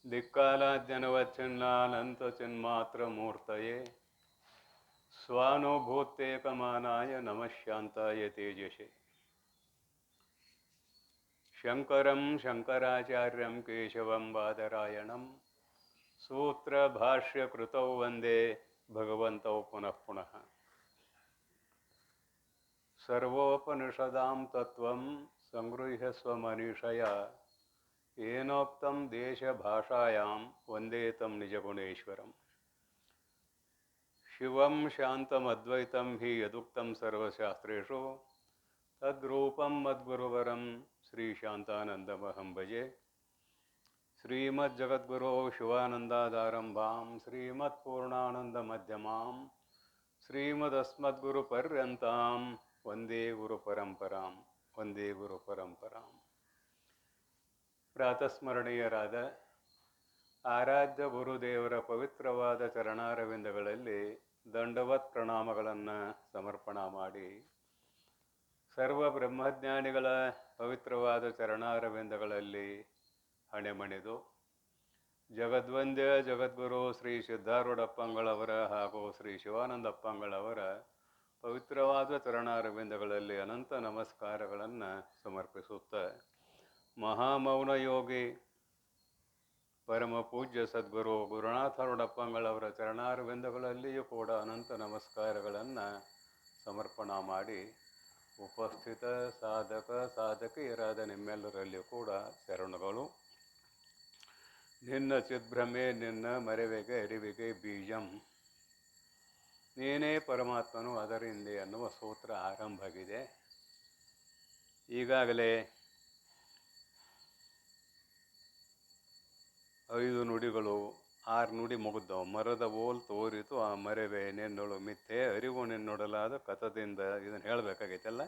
दिक्कालाद्यनवच्छिन्नानन्तचिन्मात्रमूर्तये स्वानुभूत्येकमानाय नमः शान्ताय तेजसे शङ्करं शङ्कराचार्यं केशवं बादरायणं सूत्रभाष्यकृतौ वन्दे भगवन्तौ पुनः पुनः सर्वोपनिषदां तत्त्वं संगृह्य स्वमनीषया येनोक्तं देशभाषायां वन्दे तं निजगुणेश्वरम् शिवं शान्तमद्वैतं हि यदुक्तं सर्वशास्त्रेषु तद्रूपं मद्गुरुवरं श्रीशान्तानन्दमहं भजे श्रीमज्जगद्गुरो शिवानन्दादारम्भां श्रीमत्पूर्णानन्दमध्यमां श्रीमदस्मद्गुरुपर्यन्तां वन्दे गुरुपरम्परां वन्दे गुरुपरम्पराम् ಪ್ರಾತಸ್ಮರಣೀಯರಾದ ಆರಾಧ್ಯ ಗುರುದೇವರ ಪವಿತ್ರವಾದ ಚರಣಾರವಿಂದಗಳಲ್ಲಿ ದಂಡವತ್ ಪ್ರಣಾಮಗಳನ್ನು ಸಮರ್ಪಣಾ ಮಾಡಿ ಸರ್ವ ಬ್ರಹ್ಮಜ್ಞಾನಿಗಳ ಪವಿತ್ರವಾದ ಚರಣಾರವಿಂದಗಳಲ್ಲಿ ಹಣೆಮಣಿದು ಜಗದ್ವಂದ್ಯ ಜಗದ್ಗುರು ಶ್ರೀ ಸಿದ್ಧಾರೂಢಪ್ಪಂಗಳವರ ಹಾಗೂ ಶ್ರೀ ಶಿವಾನಂದಪ್ಪಂಗಳವರ ಪವಿತ್ರವಾದ ಚರಣಾರವಿಂದಗಳಲ್ಲಿ ಅನಂತ ನಮಸ್ಕಾರಗಳನ್ನು ಸಮರ್ಪಿಸುತ್ತಾ ಮಹಾಮೌನ ಯೋಗಿ ಪರಮ ಪೂಜ್ಯ ಸದ್ಗುರು ಗುರುನಾಥರೂಢಪ್ಪಂಗಳವರ ಚರಣಾರವಿಂದಗಳಲ್ಲಿಯೂ ಕೂಡ ಅನಂತ ನಮಸ್ಕಾರಗಳನ್ನು ಸಮರ್ಪಣಾ ಮಾಡಿ ಉಪಸ್ಥಿತ ಸಾಧಕ ಸಾಧಕಿಯರಾದ ನಿಮ್ಮೆಲ್ಲರಲ್ಲಿಯೂ ಕೂಡ ಶರಣುಗಳು. ನಿನ್ನ ಚಿದ್ಭ್ರಮೆ ನಿನ್ನ ಮರೆವೆಗೆ ಅರಿವಿಗೆ ಬೀಜಂ ನೀನೇ ಪರಮಾತ್ಮನು ಅದರಿಂದೆ ಅನ್ನುವ ಸೂತ್ರ ಆರಂಭ ಆಗಿದೆ. ಈಗಾಗಲೇ 5 ನುಡಿಗಳು 6 ನುಡಿ ಮುಗಿದವು. ಮರದ ಓಲ್ ತೋರಿತು ಆ ಮರೆವೆ ನಿನ್ನೊಳು ಮಿಥ್ಯೆ ಅರಿವು ನಿನ್ನೊಡಲಾದ ಕಥದಿಂದ ಇದನ್ನು ಹೇಳಬೇಕಾಗೈತಲ್ಲ.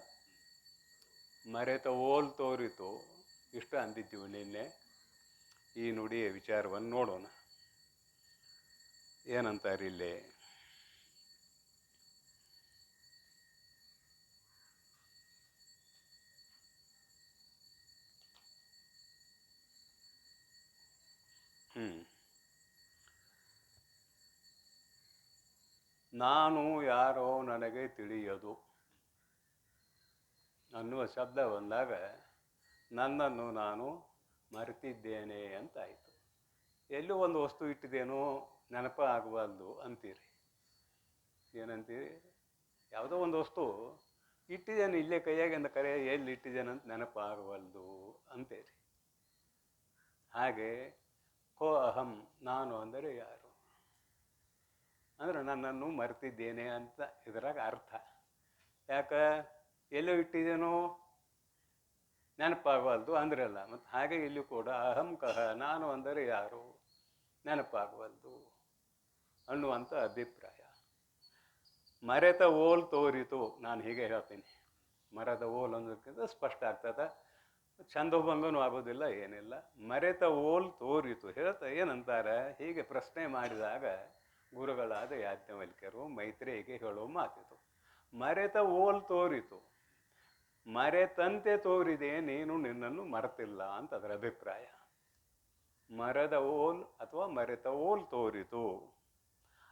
ಮರೆತ ಓಲ್ ತೋರಿತು ಇಷ್ಟ ಅಂದಿದ್ದೀವಿ ನಿನ್ನೆ. ಈ ನುಡಿಯ ವಿಚಾರವನ್ನು ನೋಡೋಣ. ಏನಂತಾರೆ ಇಲ್ಲಿ? ನಾನು ಯಾರೋ ನನಗೆ ತಿಳಿಯದು ಅನ್ನುವ ಶಬ್ದ ಬಂದಾಗ ನನ್ನನ್ನು ನಾನು ಮರೆತಿದ್ದೇನೆ ಅಂತಾಯಿತು. ಎಲ್ಲೂ ಒಂದು ವಸ್ತು ಇಟ್ಟಿದ್ದೇನೋ ನೆನಪ ಆಗಬಾರ್ದು ಅಂತೀರಿ. ಏನಂತೀರಿ? ಯಾವುದೋ ಒಂದು ವಸ್ತು ಇಟ್ಟಿದ್ದೇನೆ ಇಲ್ಲೇ ಕೈಯಾಗಿಂದ ಕರೆ ಎಲ್ಲಿ ಇಟ್ಟಿದ್ದೇನೆ ಅಂತ ನೆನಪ ಆಗಬಾರ್ದು ಅಂತೀರಿ. ಹಾಗೆ ಕೋ ಅಹಂ ನಾನು ಅಂದರೆ ಯಾರು ಅಂದರೆ ನನ್ನನ್ನು ಮರೆತಿದ್ದೇನೆ ಅಂತ ಇದರಾಗ ಅರ್ಥ. ಯಾಕೆ? ಎಲ್ಲೋ ಇಟ್ಟಿದ್ದೇನೋ ನೆನಪಾಗವಲ್ದು ಅಂದ್ರಲ್ಲ. ಮತ್ತು ಹಾಗೆ ಇಲ್ಲಿ ಕೂಡ ಅಹಂ ಕಹ ನಾನು ಅಂದರೆ ಯಾರು ನೆನಪಾಗವಲ್ದು ಅನ್ನುವಂಥ ಅಭಿಪ್ರಾಯ. ಮರೆತ ಓಲ್ ತೋರಿತು. ನಾನು ಹೀಗೆ ಹೇಳ್ತೀನಿ, ಮರದ ಓಲ್ ಅನ್ನೋದಕ್ಕಿಂತ ಸ್ಪಷ್ಟ ಆಗ್ತದೆ, ಛಂದೋಭಂಗನೂ ಆಗೋದಿಲ್ಲ, ಏನಿಲ್ಲ. ಮರೆತ ಓಲ್ ತೋರಿತು ಹೇಳ್ತಾ ಏನಂತಾರೆ? ಹೀಗೆ ಪ್ರಶ್ನೆ ಮಾಡಿದಾಗ ಗುರುಗಳಾದ ಯಾಜ್ಞವಲ್ಕ್ಯರು ಮೈತ್ರೇಯಿಗೆ ಹೇಳೋ ಮಾತಿತು. ಮರೆತ ಓಲ್ ತೋರಿತು, ಮರೆತಂತೆ ತೋರಿದೆ, ನೀನು ನಿನ್ನನ್ನು ಮರೆತಿಲ್ಲ ಅಂತ ಅದರ ಅಭಿಪ್ರಾಯ. ಮರದ ಓಲ್ ಅಥವಾ ಮರೆತ ಓಲ್ ತೋರಿತು,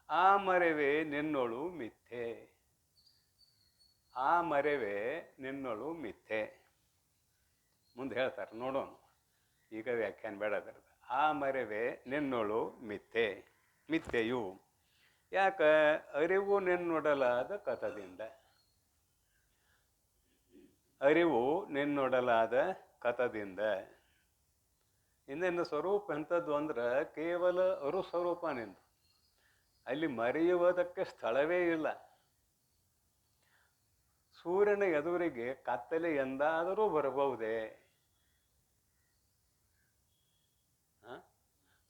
ಆ ಮರೆವೆ ನಿನ್ನೊಳು ಮಿಥ್ಯೆ. ಆ ಮರೆವೆ ನಿನ್ನೊಳು ಮಿಥ್ಯೆ. ಮುಂದೆ ಹೇಳ್ತಾರೆ ನೋಡೋಣ, ಈಗ ವ್ಯಾಖ್ಯಾನ ಬೇಡ ಅದರದ. ಆ ಮರೆವೆ ನಿನ್ನೊಳು ಮಿಥ್ಯೆ, ಮಿಥ್ಯೆಯು. ಯಾಕೆ? ಅರಿವು ನಿನ್ನೊಡಲಾದ ಕಥದಿಂದ. ಅರಿವು ನಿನ್ನೊಡಲಾದ ಕಥದಿಂದ. ಇನ್ನೇನು ಸ್ವರೂಪ ಎಂಥದ್ದು ಅಂದ್ರೆ ಕೇವಲ ಅರುಸ್ವರೂಪ ನಿಂದು. ಅಲ್ಲಿ ಮರೆಯುವುದಕ್ಕೆ ಸ್ಥಳವೇ ಇಲ್ಲ. ಸೂರ್ಯನ ಎದುರಿಗೆ ಕತ್ತಲೆ ಎಂದಾದರೂ ಬರಬಹುದೇ?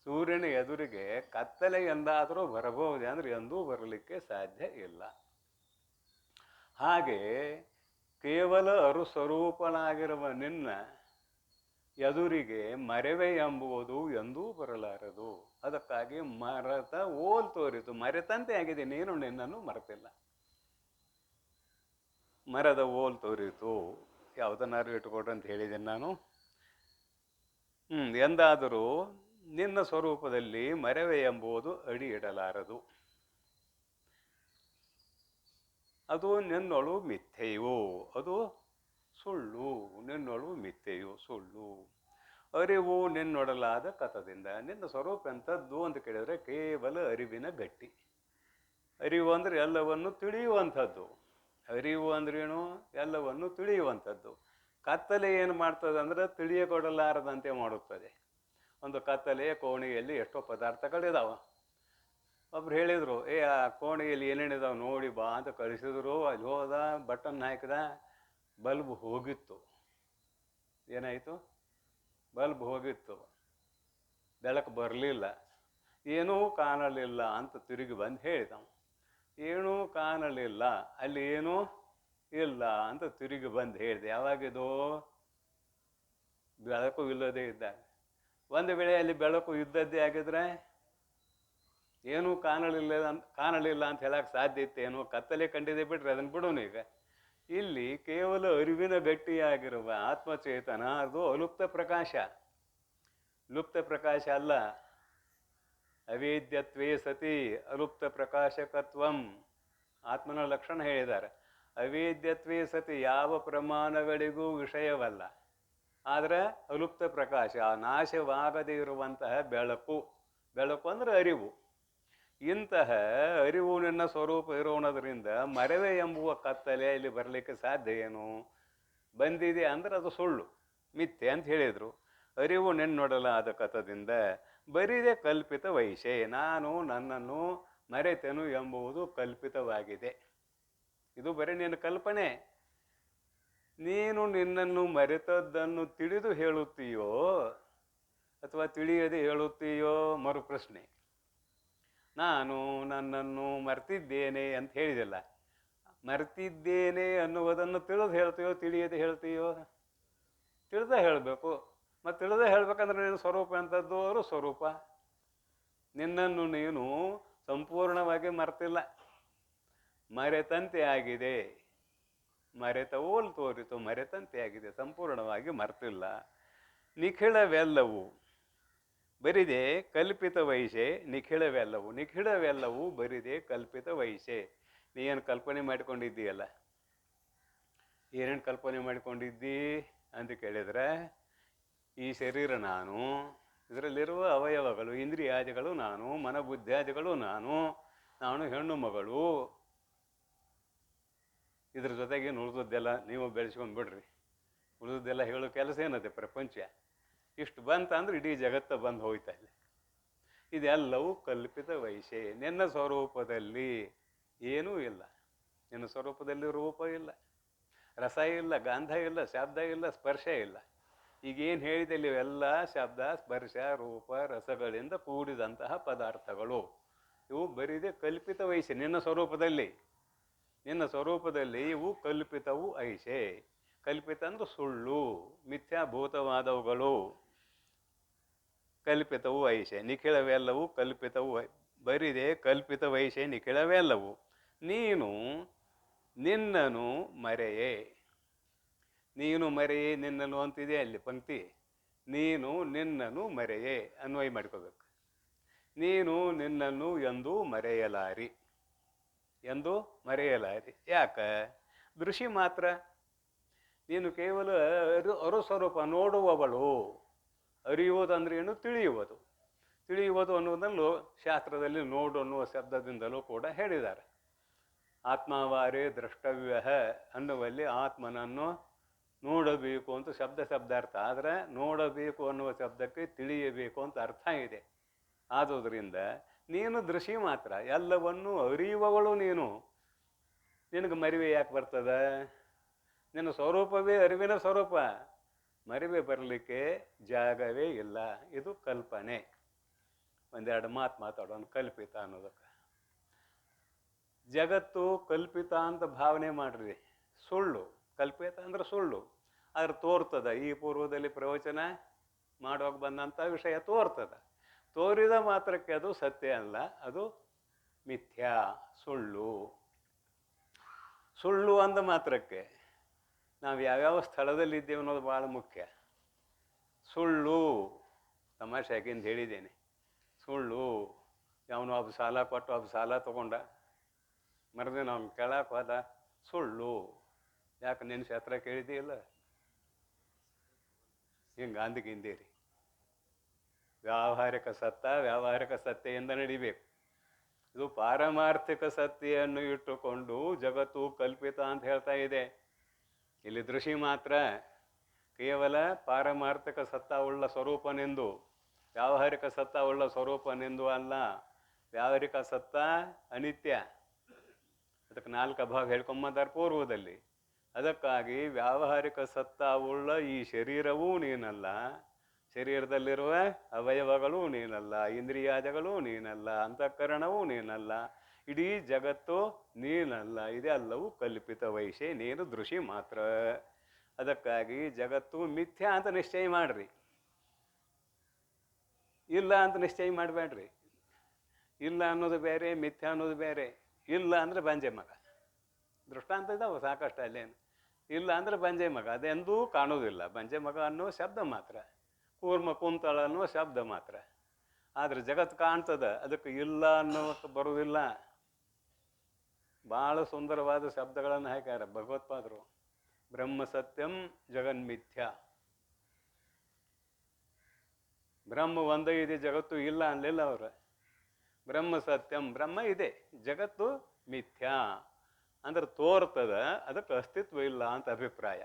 ಸೂರ್ಯನ ಎದುರಿಗೆ ಕತ್ತಲೆ ಎಂದಾದರೂ ಬರಬಹುದೇ ಅಂದರೆ ಎಂದೂ ಬರಲಿಕ್ಕೆ ಸಾಧ್ಯ ಇಲ್ಲ. ಹಾಗೆ ಕೇವಲ ಅರುಸ್ವರೂಪನಾಗಿರುವ ನಿನ್ನ ಎದುರಿಗೆ ಮರೆವೆ ಎಂಬುವುದು ಎಂದೂ ಬರಲಾರದು. ಅದಕ್ಕಾಗಿ ಮರೆತ ಓಲ್ ತೋರಿತು, ಮರೆತಂತೆ ಆಗಿದೆ, ನೀನು ನಿನ್ನನ್ನು ಮರೆತಿಲ್ಲ. ಮರದ ಓಲ್ ತೋರಿತು. ಯಾವುದನ್ನಾರು ಇಟ್ಕೊಡ್ರಿ ಅಂತ ಹೇಳಿದ್ದೇನೆ ನಾನು. ಎಂದಾದರೂ ನಿನ್ನ ಸ್ವರೂಪದಲ್ಲಿ ಮರೆವೆ ಎಂಬುದು ಅಡಿ ಇಡಲಾರದು. ಅದು ನಿನ್ನೊಳು ಮಿಥ್ಯೆಯೋ, ಅದು ಸುಳ್ಳು. ನಿನ್ನೊಳು ಮಿಥ್ಯೆಯೋ, ಸುಳ್ಳು. ಅರಿವು ನಿನ್ನೊಡಲಾದ ಕಥದಿಂದ. ನಿನ್ನ ಸ್ವರೂಪ ಎಂಥದ್ದು ಅಂತ ಕೇಳಿದರೆ ಕೇವಲ ಅರಿವಿನ ಗಟ್ಟಿ. ಅರಿವು ಅಂದರೆ ಎಲ್ಲವನ್ನು ತಿಳಿಯುವಂಥದ್ದು. ಅರಿವು ಅಂದ್ರೇನು? ಎಲ್ಲವನ್ನು ತಿಳಿಯುವಂಥದ್ದು. ಕತ್ತಲೆ ಏನು ಮಾಡ್ತದೆ ಅಂದರೆ ತಿಳಿಯಕೊಡಲಾರದಂತೆ ಮಾಡುತ್ತದೆ. ಒಂದು ಕತ್ತಲೆ ಕೋಣೆಯಲ್ಲಿ ಎಷ್ಟೋ ಪದಾರ್ಥಗಳಿದಾವೆ. ಒಬ್ರು ಹೇಳಿದರು, ಆ ಕೋಣೆಯಲ್ಲಿ ಏನೇನಿದಾವೆ ನೋಡಿ ಬಾ ಅಂತ ಕಳಿಸಿದ್ರು. ಅಲ್ಲಿ ಹೋದ, ಬಟನ್ ಹಾಕಿದ, ಬಲ್ಬ್ ಹೋಗಿತ್ತು. ಏನಾಯಿತು? ಬಲ್ಬ್ ಹೋಗಿತ್ತು, ಬೆಳಕು ಬರಲಿಲ್ಲ. ಏನೂ ಕಾಣಲಿಲ್ಲ ಅಂತ ತಿರುಗಿ ಬಂದು ಹೇಳಿದ. ಏನೂ ಕಾಣಲಿಲ್ಲ, ಅಲ್ಲಿ ಏನೂ ಇಲ್ಲ ಅಂತ ತಿರುಗಿ ಬಂದು ಹೇಳಿದೆ. ಯಾವಾಗಿದು? ಬೆಳಕು ಇಲ್ಲದೇ ಇದ್ದಾಗ. ಒಂದು ವೇಳೆ ಅಲ್ಲಿ ಬೆಳಕು ಇದ್ದದ್ದೇ ಆಗಿದ್ರೆ ಏನೂ ಕಾಣಲಿಲ್ಲ ಅಂತ ಹೇಳಕ್ಕೆ ಸಾಧ್ಯ ಇತ್ತೇನು? ಕತ್ತಲೆ ಕಂಡಿದೆ ಬಿಟ್ರೆ ಅದನ್ನು ಬಿಡೋನು. ಈಗ ಇಲ್ಲಿ ಕೇವಲ ಅರಿವಿನ ಗಟ್ಟಿಯಾಗಿರುವ ಆತ್ಮಚೇತನ, ಅದು ಅಲುಪ್ತ ಪ್ರಕಾಶ. ಲುಪ್ತ ಪ್ರಕಾಶ ಅಲ್ಲ. ಅವೇದ್ಯತ್ವೇ ಸತಿ ಅಲುಪ್ತ ಪ್ರಕಾಶಕತ್ವಂ. ಆತ್ಮನ ಲಕ್ಷಣ ಹೇಳಿದ್ದಾರೆ. ಅವೇದ್ಯತ್ವೇ ಸತಿ, ಯಾವ ಪ್ರಮಾಣಗಳಿಗೂ ವಿಷಯವಲ್ಲ, ಆದರೆ ಅಲುಪ್ತ ಪ್ರಕಾಶ, ನಾಶವಾಗದೇ ಇರುವಂತಹ ಬೆಳಕು. ಬೆಳಕು ಅಂದರೆ ಅರಿವು. ಇಂತಹ ಅರಿವು ನಿನ್ನ ಸ್ವರೂಪ ಇರೋಣದ್ರಿಂದ ಮರೆವೆ ಎಂಬುವ ಕತ್ತಲೆ ಇಲ್ಲಿ ಬರಲಿಕ್ಕೆ ಸಾಧ್ಯ ಏನು? ಬಂದಿದೆ ಅಂದರೆ ಅದು ಸುಳ್ಳು, ಮಿಥ್ಯೆ ಅಂತ ಹೇಳಿದರು. ಅರಿವು ನಿನ್ನೊಡಲಾದ ಕಥದಿಂದ ಬರಿದೆ ಕಲ್ಪಿತ ವೈಶೆ. ನಾನು ನನ್ನನ್ನು ಮರೆತೆನು ಎಂಬುದು ಕಲ್ಪಿತವಾಗಿದೆ. ಇದು ಬರೀ ನಿನ್ನ ಕಲ್ಪನೆ. ನೀನು ನಿನ್ನನ್ನು ಮರೆತದ್ದನ್ನು ತಿಳಿದು ಹೇಳುತ್ತೀಯೋ ಅಥವಾ ತಿಳಿಯದೆ ಹೇಳುತ್ತೀಯೋ? ಮರುಪ್ರಶ್ನೆ. ನಾನು ನನ್ನನ್ನು ಮರ್ತಿದ್ದೇನೆ ಅಂತ ಹೇಳಿದೆಲ್ಲ, ಮರ್ತಿದ್ದೇನೆ ಅನ್ನುವುದನ್ನು ತಿಳಿದು ಹೇಳ್ತೀಯೋ ತಿಳಿಯದೆ ಹೇಳ್ತೀಯೋ? ತಿಳಿದ ಹೇಳಬೇಕು. ಮತ್ತು ತಿಳಿದ ಹೇಳ್ಬೇಕಂದ್ರೆ ನೀನು ಸ್ವರೂಪ ಎಂಥದ್ದು? ಅವರು ಸ್ವರೂಪ. ನಿನ್ನನ್ನು ನೀನು ಸಂಪೂರ್ಣವಾಗಿ ಮರ್ತಿಲ್ಲ, ಮರೆತಂತೆ ಆಗಿದೆ. ಮರೆತವೋಲ್ ತೋರಿತು, ಮರೆತಂತೆ ಆಗಿದೆ, ಸಂಪೂರ್ಣವಾಗಿ ಮರ್ತಿಲ್ಲ. ನಿಖಿಳವೆಲ್ಲವು ಬರಿದೆ ಕಲ್ಪಿತ ವೈಶೆ. ನಿಖಿಳವೆಲ್ಲವು, ನಿಖಿಳವೆಲ್ಲವು ಬರಿದೆ ಕಲ್ಪಿತ ವೈಶೆ. ನೀನು ಕಲ್ಪನೆ ಮಾಡಿಕೊಂಡಿದ್ದೀಯಲ್ಲ, ಏನೇನು ಕಲ್ಪನೆ ಮಾಡಿಕೊಂಡಿದ್ದಿ ಅಂತ ಕೇಳಿದರೆ, ಈ ಶರೀರ ನಾನು, ಇದರಲ್ಲಿರುವ ಅವಯವಗಳು ಇಂದ್ರಿಯಾದಿಗಳು ನಾನು, ಮನಬುದ್ಧಾದಿಗಳು ನಾನು, ನಾನು ಹೆಣ್ಣು ಮಗಳು. ಇದ್ರ ಜೊತೆಗೆ ಉಳಿದದ್ದೆಲ್ಲ ನೀವು ಬೆಳೆಸ್ಕೊಂಡು ಬಿಡ್ರಿ. ಉಳಿದದ್ದೆಲ್ಲ ಹೇಳೋ ಕೆಲಸ ಏನದೆ? ಪ್ರಪಂಚ ಇಷ್ಟು ಬಂತಂದ್ರೆ ಇಡೀ ಜಗತ್ತ ಬಂದು ಹೋಯ್ತಾ ಇಲ್ಲ. ಇದೆಲ್ಲವೂ ಕಲ್ಪಿತ ವೈಶೆ. ನಿನ್ನ ಸ್ವರೂಪದಲ್ಲಿ ಏನೂ ಇಲ್ಲ. ನಿನ್ನ ಸ್ವರೂಪದಲ್ಲಿ ರೂಪ ಇಲ್ಲ, ರಸ ಇಲ್ಲ, ಗಂಧ ಇಲ್ಲ, ಶಬ್ದ ಇಲ್ಲ, ಸ್ಪರ್ಶ ಇಲ್ಲ. ಈಗೇನು ಹೇಳಿದಲ್ಲಿ ಇವೆಲ್ಲ ಶಬ್ದ, ಸ್ಪರ್ಶ, ರೂಪ, ರಸಗಳಿಂದ ಕೂಡಿದಂತಹ ಪದಾರ್ಥಗಳು. ಇವು ಬರೀದೆ ಕಲ್ಪಿತ ವೈಶೆ. ನಿನ್ನ ಸ್ವರೂಪದಲ್ಲಿ, ನಿನ್ನ ಸ್ವರೂಪದಲ್ಲಿ ಇವು ಕಲ್ಪಿತವು ಐಶೆ. ಕಲ್ಪಿತ ಅಂದ್ರೆ ಸುಳ್ಳು, ಮಿಥ್ಯಾಭೂತವಾದವುಗಳು. ಕಲ್ಪಿತವು ಐಶೆ. ನಿಖಿಳವೆಲ್ಲವು ಕಲ್ಪಿತವು, ಬರಿದೆ ಕಲ್ಪಿತ ವೈಶೆ ನಿಖಿಳವೆಲ್ಲವು. ನೀನು ನಿನ್ನನು ಮರೆಯೇ. ನೀನು ಮರೆಯೇ, ನಿನ್ನನು ಅಂತಿದೆ ಅಲ್ಲಿ ಪಂಕ್ತಿ. ನೀನು ನಿನ್ನನು ಮರೆಯೇ ಅನ್ವಯ ಮಾಡ್ಕೋಬೇಕು. ನೀನು ನಿನ್ನನ್ನು ಎಂದು ಮರೆಯಲಾರಿ, ಎಂದು ಮರೆಯಲಾರಿ. ಯಾಕೆ? ದೃಶ್ಯ ಮಾತ್ರ. ನೀನು ಕೇವಲ ಅರುಸ್ವರೂಪ, ನೋಡುವವಳು. ಅರಿಯುವುದಂದ್ರೆ ಏನು? ತಿಳಿಯುವುದು. ತಿಳಿಯುವುದು ಅನ್ನುವುದನ್ನು ಶಾಸ್ತ್ರದಲ್ಲಿ ನೋಡು ಅನ್ನುವ ಶಬ್ದದಿಂದಲೂ ಕೂಡ ಹೇಳಿದ್ದಾರೆ. ಆತ್ಮವಾರೇ ದ್ರಷ್ಟವ್ಯ ಅನ್ನುವಲ್ಲಿ ಆತ್ಮನನ್ನು ನೋಡಬೇಕು ಅಂತ ಶಬ್ದಾರ್ಥ. ಆದರೆ ನೋಡಬೇಕು ಅನ್ನುವ ಶಬ್ದಕ್ಕೆ ತಿಳಿಯಬೇಕು ಅಂತ ಅರ್ಥ ಇದೆ. ಆದುದರಿಂದ ನೀನು ದೃಶ್ಯ ಮಾತ್ರ, ಎಲ್ಲವನ್ನು ಅರಿಯುವವಳು ನೀನು. ನಿನಗೆ ಮರಿವೆ ಯಾಕೆ ಬರ್ತದ? ನಿನ್ನ ಸ್ವರೂಪವೇ ಅರಿವಿನ ಸ್ವರೂಪ. ಮರಿವೆ ಬರಲಿಕ್ಕೆ ಜಾಗವೇ ಇಲ್ಲ. ಇದು ಕಲ್ಪನೆ. ಒಂದೆರಡು ಮಾತಾಡೋಣ ಕಲ್ಪಿತ ಅನ್ನೋದಕ್ಕೆ. ಜಗತ್ತು ಕಲ್ಪಿತ ಅಂತ ಭಾವನೆ ಮಾಡ್ರಿ, ಸುಳ್ಳು. ಕಲ್ಪಿತ ಅಂದ್ರೆ ಸುಳ್ಳು. ಆದ್ರೆ ತೋರ್ತದ. ಈ ಪೂರ್ವದಲ್ಲಿ ಪ್ರವಚನ ಮಾಡುವಾಗ ಬಂದಂಥ ವಿಷಯ ತೋರ್ತದ. ತೋರಿದ ಮಾತ್ರಕ್ಕೆ ಅದು ಸತ್ಯ ಅಲ್ಲ, ಅದು ಮಿಥ್ಯಾ, ಸುಳ್ಳು. ಸುಳ್ಳು ಅಂದ ಮಾತ್ರಕ್ಕೆ ನಾವು ಯಾವ್ಯಾವ ಸ್ಥಳದಲ್ಲಿ ಇದ್ದೇವೆ ಅನ್ನೋದು ಭಾಳ ಮುಖ್ಯ. ಸುಳ್ಳು ತಮಾಷೆ ಆಗಿಂದ ಹೇಳಿದ್ದೇನೆ. ಸುಳ್ಳು. ಅವನು ಒಬ್ಬ ಸಾಲ ಕೊಟ್ಟು ಒಬ್ಬ ಸಾಲ ತೊಗೊಂಡ, ಮರದಿನ ಅವ್ನು ಕೇಳಕ್ಕೆ ಹೋದ, ಸುಳ್ಳು. ಯಾಕೆ ನಿನ್ನ ಶಾಸ್ತ್ರ ಕೇಳಿದೆಯಲ್ಲ? ಹಿಂಗೆ ಗಾಂಧಿಗಿಂದೇರಿ. ವ್ಯಾವಹಾರಿಕ ಸತ್ಯೆಯಿಂದ ನಡಿಬೇಕು. ಇದು ಪಾರಮಾರ್ಥಿಕ ಸತ್ಯವನ್ನು ಇಟ್ಟುಕೊಂಡು ಜಗತ್ತು ಕಲ್ಪಿತ ಅಂತ ಹೇಳ್ತಾ ಇದೆ. ಇಲ್ಲಿ ದೃಷ್ಟಿ ಮಾತ್ರ ಕೇವಲ ಪಾರಮಾರ್ಥಿಕ ಸತ್ತವುಳ್ಳ ಸ್ವರೂಪನೆಂದು, ವ್ಯಾವಹಾರಿಕ ಸತ್ತವುಳ್ಳ ಸ್ವರೂಪನೆಂದು ಅಲ್ಲ. ವ್ಯಾವಹಾರಿಕ ಸತ್ತ ಅನಿತ್ಯ, ಅದಕ್ಕೆ 4 ಅಭಾವ ಹೇಳ್ಕೊಂಬಂದಾರ ಪೂರ್ವದಲ್ಲಿ. ಅದಕ್ಕಾಗಿ ವ್ಯಾವಹಾರಿಕ ಸತ್ತವುಳ್ಳ ಈ ಶರೀರವೂ ನೀನಲ್ಲ, ಶರೀರದಲ್ಲಿರುವ ಅವಯವಗಳು ನೀನಲ್ಲ, ಇಂದ್ರಿಯಾದಿಗಳು ನೀನಲ್ಲ, ಅಂತಃಕರಣವೂ ನೀನಲ್ಲ, ಇಡೀ ಜಗತ್ತು ನೀನಲ್ಲ. ಇದೆಲ್ಲವೂ ಕಲ್ಪಿತ ವೈಶೆ, ನೀನು ದೃಷ್ಟಿ ಮಾತ್ರ. ಅದಕ್ಕಾಗಿ ಜಗತ್ತು ಮಿಥ್ಯಾ ಅಂತ ನಿಶ್ಚಯ ಮಾಡ್ರಿ, ಇಲ್ಲ ಅಂತ ನಿಶ್ಚಯ ಮಾಡಬೇಡ್ರಿ. ಇಲ್ಲ ಅನ್ನೋದು ಬೇರೆ, ಮಿಥ್ಯಾ ಅನ್ನೋದು ಬೇರೆ. ಇಲ್ಲ ಅಂದರೆ ಬಂಜೆ ಮಗ. ದೃಷ್ಟಾಂತ ಇದಾವೆ ಸಾಕಷ್ಟು ಅಲ್ಲೇನು. ಇಲ್ಲ ಅಂದರೆ ಬಂಜೆ ಮಗ, ಅದೆಂದೂ ಕಾಣೋದಿಲ್ಲ. ಬಂಜೆ ಮಗ ಅನ್ನೋ ಶಬ್ದ ಮಾತ್ರ, ಕೂರ್ಮ ಕುಂತಳ ಅನ್ನೋ ಶಬ್ದ ಮಾತ್ರ. ಆದರೆ ಜಗತ್ತು ಕಾಣ್ತದ, ಅದಕ್ಕೆ ಇಲ್ಲ ಅನ್ನೋಕ್ಕೆ ಬರುವುದಿಲ್ಲ. ಭಾಳ ಸುಂದರವಾದ ಶಬ್ದಗಳನ್ನು ಹಾಕ್ಯಾರ ಭಗವತ್ಪಾದರು. ಬ್ರಹ್ಮ ಸತ್ಯಂ ಜಗನ್ಮಿಥ್ಯ. ಬ್ರಹ್ಮ ಒಂದೇ ಇದೆ, ಜಗತ್ತು ಇಲ್ಲ ಅನ್ಲಿಲ್ಲ ಅವರು. ಬ್ರಹ್ಮ ಸತ್ಯಂ, ಬ್ರಹ್ಮ ಇದೆ, ಜಗತ್ತು ಮಿಥ್ಯಾ ಅಂದ್ರೆ ತೋರ್ತದ, ಅದಕ್ಕೆ ಅಸ್ತಿತ್ವ ಇಲ್ಲ ಅಂತ ಅಭಿಪ್ರಾಯ.